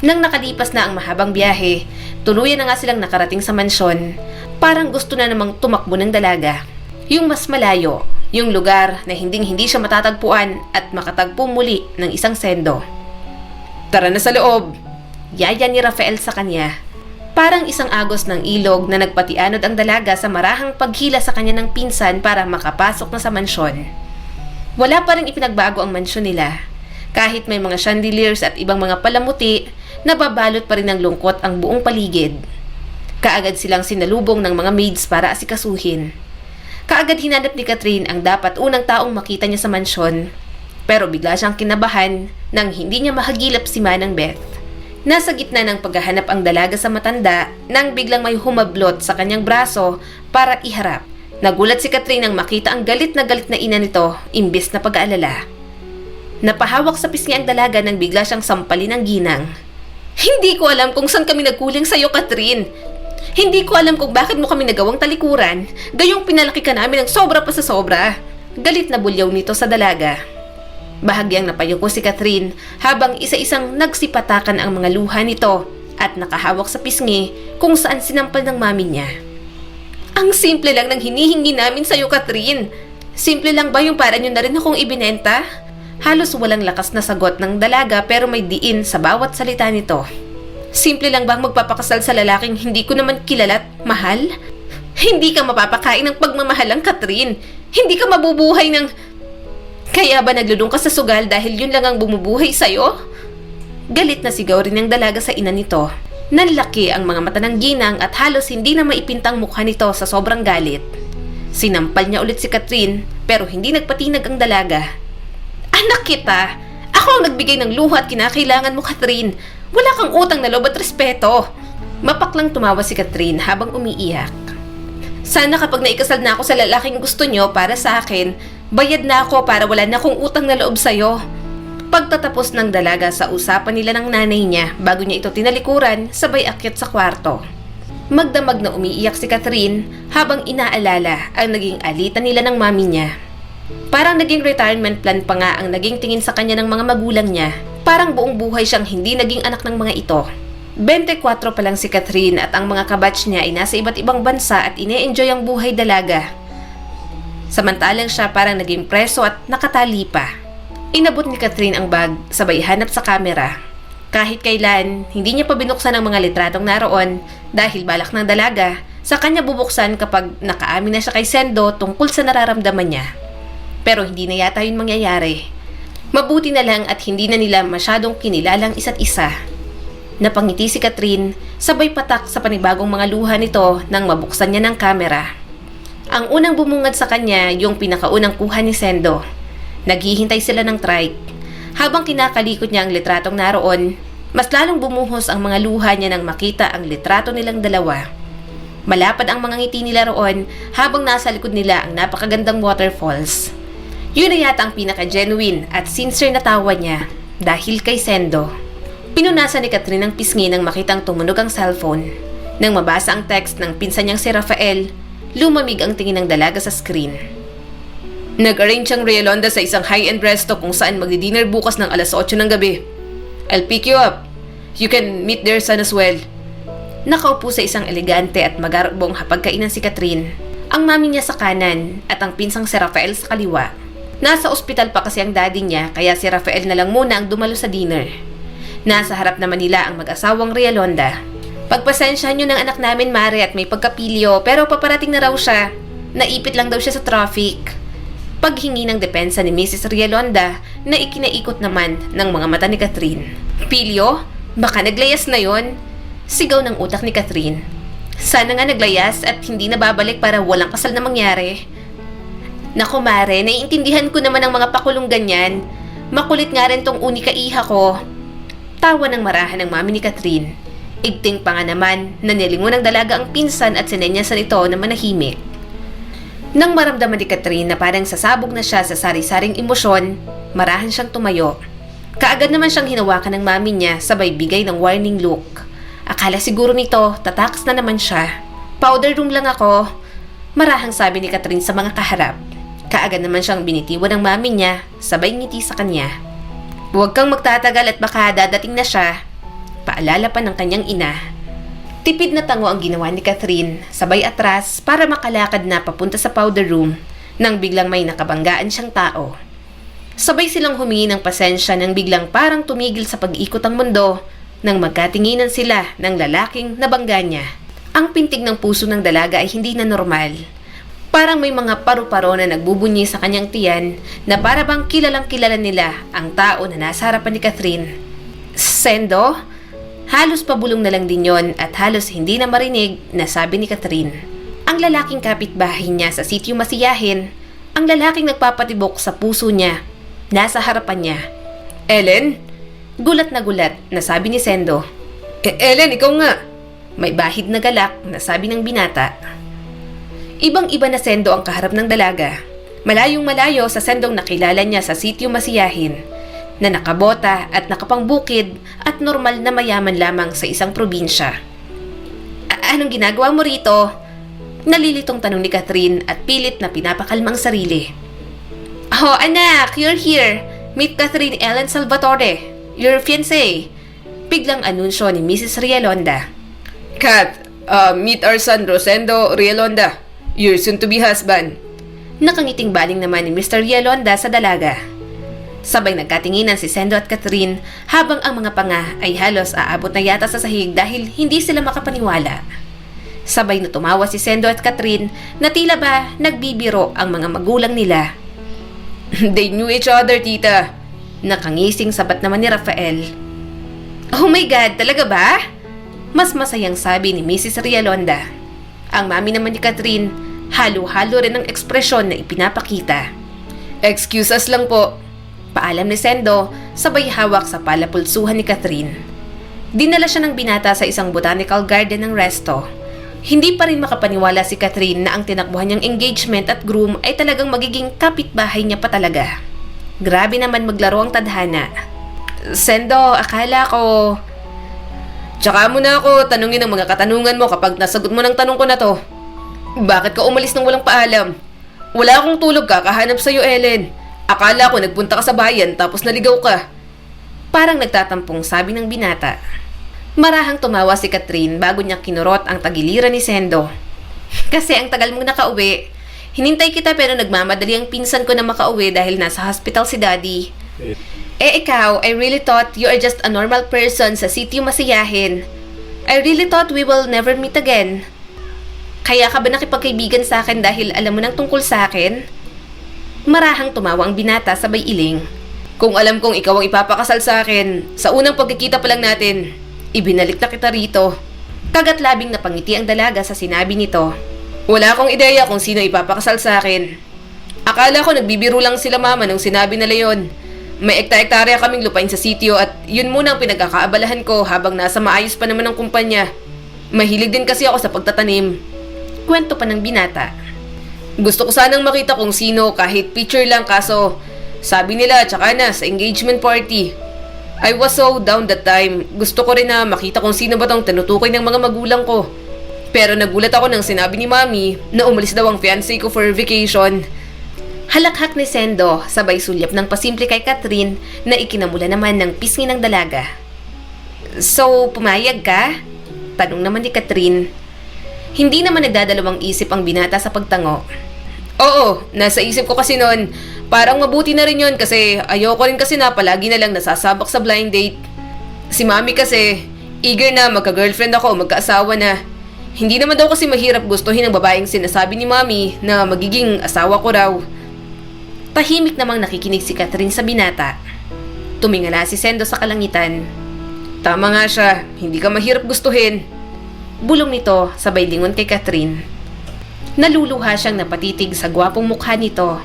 Nang nakalipas na ang mahabang biyahe, tuluyan na nga silang nakarating sa mansyon. Parang gusto na namang tumakbo ng dalaga. Yung mas malayo, yung lugar na hindi siya matatagpuan at makatagpo muli ng isang Sendo. Tara na sa loob! Yaya ni Rafael sa kanya. Parang isang agos ng ilog na nagpatianod ang dalaga sa marahang paghila sa kanya ng pinsan para makapasok na sa mansyon. Wala pa rin ipinagbago ang mansyon nila. Kahit may mga chandeliers at ibang mga palamuti, nababalot pa rin ng lungkot ang buong paligid. Kaagad silang sinalubong ng mga maids para asikasuhin. Kaagad hinanap ni Catherine ang dapat unang taong makita niya sa mansyon. Pero bigla siyang kinabahan nang hindi niya mahagilap si Manang Beth. Nasa gitna ng paghahanap ang dalaga sa matanda nang biglang may humablot sa kanyang braso para iharap. Nagulat si Catherine nang makita ang galit na ina nito imbes na pag-aalala. Napahawak sa pisngi ang dalaga nang bigla siyang sampalin ng ginang. Hindi ko alam kung saan kami nagkuling sa'yo, Catherine. Hindi ko alam kung bakit mo kami nagawang talikuran, gayong pinalaki ka namin ng sobra pa sa sobra. Galit na bulyaw nito sa dalaga. Bahagyang napayuko si Catherine habang isa-isang nagsipatakan ang mga luha nito at nakahawak sa pisngi kung saan sinampal ng mami niya. Ang simple lang ng hinihingi namin sa'yo, Catherine. Simple lang ba yung para nyo na rin akong ibinenta? Halos walang lakas na sagot ng dalaga pero may diin sa bawat salita nito. Simple lang bang magpapakasal sa lalaking hindi ko naman kilala at mahal? Hindi ka mapapakain ng pagmamahalang, Catherine. Hindi ka mabubuhay ng... Kaya ba naglulong ka sa sugal dahil yun lang ang bumubuhay sa'yo? Galit na sigaw rin ng dalaga sa ina nito. Nanlaki ang mga mata ng ginang at halos hindi na maipintang mukha nito sa sobrang galit. Sinampal niya ulit si Catherine pero hindi nagpatinag ang dalaga. Anak kita! Ako ang nagbigay ng luha at kinakailangan mo, Catherine. Wala kang utang na loob at respeto. Mapaklang tumawa si Catherine habang umiiyak. Sana kapag naikasal na ako sa lalaking gusto niyo para sa akin, bayad na ako para wala na akong utang na loob sa'yo. Pagtatapos ng dalaga sa usapan nila ng nanay niya bago niya ito tinalikuran, sabay akyat sa kwarto. Magdamag na umiiyak si Catherine habang inaalala ang naging alitan nila ng mami niya. Parang naging retirement plan pa nga ang naging tingin sa kanya ng mga magulang niya. Parang buong buhay siyang hindi naging anak ng mga ito. 24 pa lang si Catherine at ang mga kabatch niya ay nasa iba't ibang bansa at ine-enjoy ang buhay dalaga. Samantalang siya parang naging preso at nakatali pa. Inabot ni Catherine ang bag, sabay hanap sa kamera. Kahit kailan, hindi niya pa binuksan ang mga litratong naroon dahil balak ng dalaga, sa kanya bubuksan kapag nakaamin na siya kay Sendo tungkol sa nararamdaman niya. Pero hindi na yata yun mangyayari. Mabuti na lang at hindi na nila masyadong kinilalang isa't isa. Napangiti si Catherine, sabay patak sa panibagong mga luha nito nang mabuksan niya ng kamera. Ang unang bumungad sa kanya yung pinakaunang kuha ni Sendo. Naghihintay sila ng trike. Habang kinakalikot niya ang litratong naroon, mas lalong bumuhos ang mga luha niya nang makita ang litrato nilang dalawa. Malapad ang mga ngiti nila roon habang nasa likod nila ang napakagandang waterfalls. Yun na yata ang pinaka-genuine at sincere na tawa niya dahil kay Sendo. Pinunasan ni Catherine ang pisngi nang makitang tumunog ang cellphone. Nang mabasa ang text ng pinsan niyang si Rafael, lumamig ang tingin ng dalaga sa screen. Nag-arrange ang Rielonda sa isang high-end resto kung saan magdi-dinner bukas ng alas 8 ng gabi. I'll pick you up. You can meet their son as well. Nakaupo sa isang elegante at magarabong hapagkainan si Catherine. Ang mami niya sa kanan at ang pinsang si Rafael sa kaliwa. Nasa ospital pa kasi ang daddy niya kaya si Rafael na lang muna ang dumalo sa dinner. Nasa harap naman nila ang mag-asawang Rielonda. Pagpasensyahan niyo ng anak namin, Mare, at may pagkapilyo pero paparating na raw siya. Naipit lang daw siya sa traffic. Paghingi ng depensa ni Mrs. Rielonda na ikinaikot naman ng mga mata ni Catherine. Pilyo? Baka naglayas na yon? Sigaw ng utak ni Catherine. Sana nga naglayas at hindi na babalik para walang kasal na mangyari. Naku Mare, naiintindihan ko naman ang mga pakulong ganyan. Makulit nga rin tong unika iha ko. Tawa ng marahan ng mami ni Catherine. Igting pa nga naman na nilingon ng dalaga ang pinsan at sinenyasan ito na manahimik. Nang maramdaman ni Catherine na parang sasabog na siya sa sari-saring emosyon, marahan siyang tumayo. Kaagad naman siyang hinawakan ng mami niya sabay bigay ng warning look. Akala siguro nito tatakas na naman siya. Powder room lang ako. Marahang sabi ni Catherine sa mga kaharap. Kaagad naman siyang binitiwan ng mami niya sabay ngiti sa kanya. Huwag kang magtatagal at baka dadating na siya. Paalala pa ng kanyang ina. Tipid na tango ang ginawa ni Catherine, sabay atras para makalakad na papunta sa powder room nang biglang may nakabanggaan siyang tao. Sabay silang humingi ng pasensya nang biglang parang tumigil sa pag-ikot ang mundo nang magkatinginan sila ng lalaking nabangga niya. Ang pintig ng puso ng dalaga ay hindi na normal. Parang may mga paru-paro na nagbubunyi sa kanyang tiyan na para bang kilalang kilala nila ang tao na nasa harapan ni Catherine. Sendo? Halos pabulong na lang din yon at halos hindi na marinig na sabi ni Catherine. Ang lalaking kapitbahay niya sa sitio Masiyahin, ang lalaking nagpapatibok sa puso niya, nasa harapan niya. Ellen? Gulat na sabi ni Sendo. Ellen, ikaw nga! May bahid na galak na sabi ng binata. Ibang-iba na Sendo ang kaharap ng dalaga. Malayong malayo sa Sendong nakilala niya sa sitio Masiyahin, na nakabota at nakapangbukid at normal na mayaman lamang sa isang probinsya. Anong ginagawa mo rito? Nalilitong tanong ni Catherine at pilit na pinapakalmang sarili. Oh anak, you're here. Meet Catherine Ellen Salvatore, your fiancé. Biglang anunsyo ni Mrs. Rielonda. Kat, meet our son Rosendo Rielonda, your soon-to-be husband. Nakangiting baling naman ni Mr. Rielonda sa dalaga. Sabay nagkatinginan si Sendo at Catherine habang ang mga panga ay halos aabot na yata sa sahig dahil hindi sila makapaniwala. Sabay na tumawa si Sendo at Catherine na tila ba nagbibiro ang mga magulang nila. They knew each other, tita. Nakangising sabat naman ni Rafael. Oh my God, talaga ba? Mas masayang sabi ni Mrs. Rielonda. Ang mami naman ni Catherine, halo-halo rin ang ekspresyon na ipinapakita. Excuse us lang po. Paalam ni Sendo, sabay hawak sa palapulsuhan ni Catherine. Dinala siya ng binata sa isang botanical garden ng resto. Hindi pa rin makapaniwala si Catherine na ang tinakbuhan niyang engagement at groom ay talagang magiging kapitbahay niya pa talaga. Grabe naman maglaro ang tadhana. Sendo, akala ko... Tsaka mo na ako tanungin ang mga katanungan mo kapag nasagot mo ng tanong ko na to. Bakit ka umalis nang walang paalam? Wala akong tulog kakahanap sa'yo, Ellen. Akala ko nagpunta ka sa bayan tapos naligaw ka. Parang nagtatampong sabi ng binata. Marahang tumawa si Catherine bago niya kinurot ang tagiliran ni Sendo. Kasi ang tagal mong nakauwi. Hinintay kita pero nagmamadali ang pinsan ko na makauwi dahil nasa hospital si Daddy. Ikaw, I really thought you are just a normal person sa sitio Masiyahin. I really thought we will never meet again. Kaya ka ba nakipagkaibigan sa akin dahil alam mo nang tungkol sa akin? Marahang tumawa ang binata sabay iling. Kung alam kong ikaw ang ipapakasal sa akin, sa unang pagkikita pa lang natin, ibinalik na kita rito. Kagat-labing napangiti ang dalaga sa sinabi nito. Wala akong ideya kung sino ipapakasal sa akin. Akala ko nagbibiro lang sila mama nung sinabi nila yon. May ekta-ektarya kaming lupain sa sitio at yun muna ang pinagkakaabalahan ko habang nasa maayos pa naman ang kumpanya. Mahilig din kasi ako sa pagtatanim. Kwento pa ng binata. Gusto ko sanang makita kung sino kahit picture lang kaso sabi nila tsaka na sa engagement party. I was so down that time. Gusto ko rin na makita kung sino ba tong tinutukoy ng mga magulang ko. Pero nagulat ako nang sinabi ni Mami na umalis daw ang fiancé ko for vacation. Halakhak ni Sendo sabay sulyap ng pasimple kay Catherine na ikinamula naman ng pisngi ng dalaga. So, pumayag ka? Tanong naman ni Catherine. Hindi naman nagdadalawang isip ang binata sa pagtango. Oo, nasa isip ko kasi noon, parang mabuti na rin yun kasi ayoko rin kasi na palagi na lang nasasabak sa blind date. Si Mami kasi, eager na magka-girlfriend ako o magka-asawa na. Hindi naman daw kasi mahirap gustuhin ang babaeng sinasabi ni Mami na magiging asawa ko raw. Tahimik namang nakikinig si Catherine sa binata. Tumingala si Sendo sa kalangitan. Tama nga siya, hindi ka mahirap gustuhin. Bulong nito sabay lingon kay Catherine. Naluluha siyang napatitig sa gwapong mukha nito.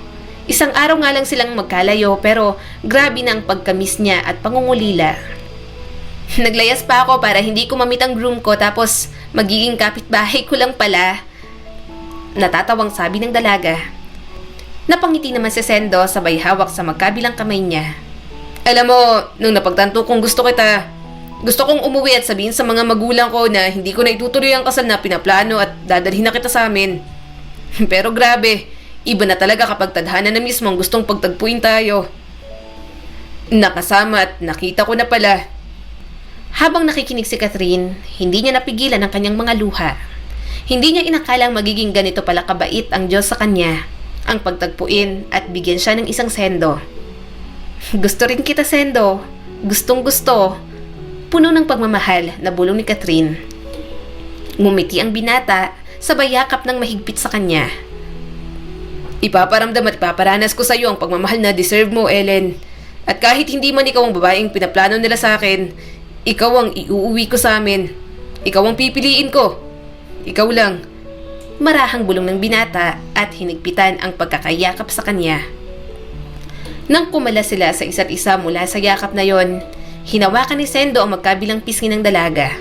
Isang araw nga lang silang magkalayo pero grabe na ang pagkamis niya at pangungulila. Naglayas pa ako para hindi ko mamit ang groom ko tapos magiging kapitbahay ko lang pala. Natatawang sabi ng dalaga. Napangiti naman si Sendo sabay hawak sa magkabilang kamay niya. Alam mo, nung napagtanto kong gusto kita, gusto kong umuwi at sabihin sa mga magulang ko na hindi ko na itutuloy ang kasal na pinaplano at dadalhin na kita sa amin. Pero grabe, iba na talaga kapag tadhana na mismo ang gustong pagtagpuin tayo. Nakasama at nakita ko na pala. Habang nakikinig si Catherine, hindi niya napigilan ang kanyang mga luha. Hindi niya inakalang magiging ganito pala kabait ang Diyos sa kanya, ang pagtagpuin at bigyan siya ng isang Sendo. Gusto rin kita, Sendo. Gustong gusto. Puno ng pagmamahal na bulong ni Catherine. Ngumiti ang binata, sabay yakap ng mahigpit sa kanya. Ipaparamdam at ipaparanas ko sa iyo ang pagmamahal na deserve mo, Ellen. At kahit hindi man ikaw ang babaeng pinaplano nila sa akin, ikaw ang iuuwi ko sa amin. Ikaw ang pipiliin ko. Ikaw lang. Marahang bulong ng binata at hinigpitan ang pagkakayakap sa kanya. Nang kumala sila sa isa't isa mula sa yakap na yon, hinawakan ni Sendo ang magkabilang pisngi ng dalaga.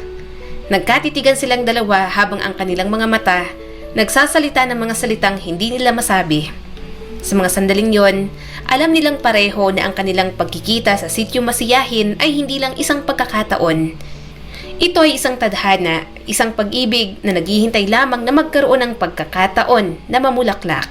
Nagkatitigan silang dalawa habang ang kanilang mga mata nagsasalita ng mga salitang hindi nila masabi. Sa mga sandaling yon, alam nilang pareho na ang kanilang pagkikita sa sityo Masiyahin ay hindi lang isang pagkakataon. Ito ay isang tadhana, isang pag-ibig na naghihintay lamang na magkaroon ng pagkakataon na mamulaklak.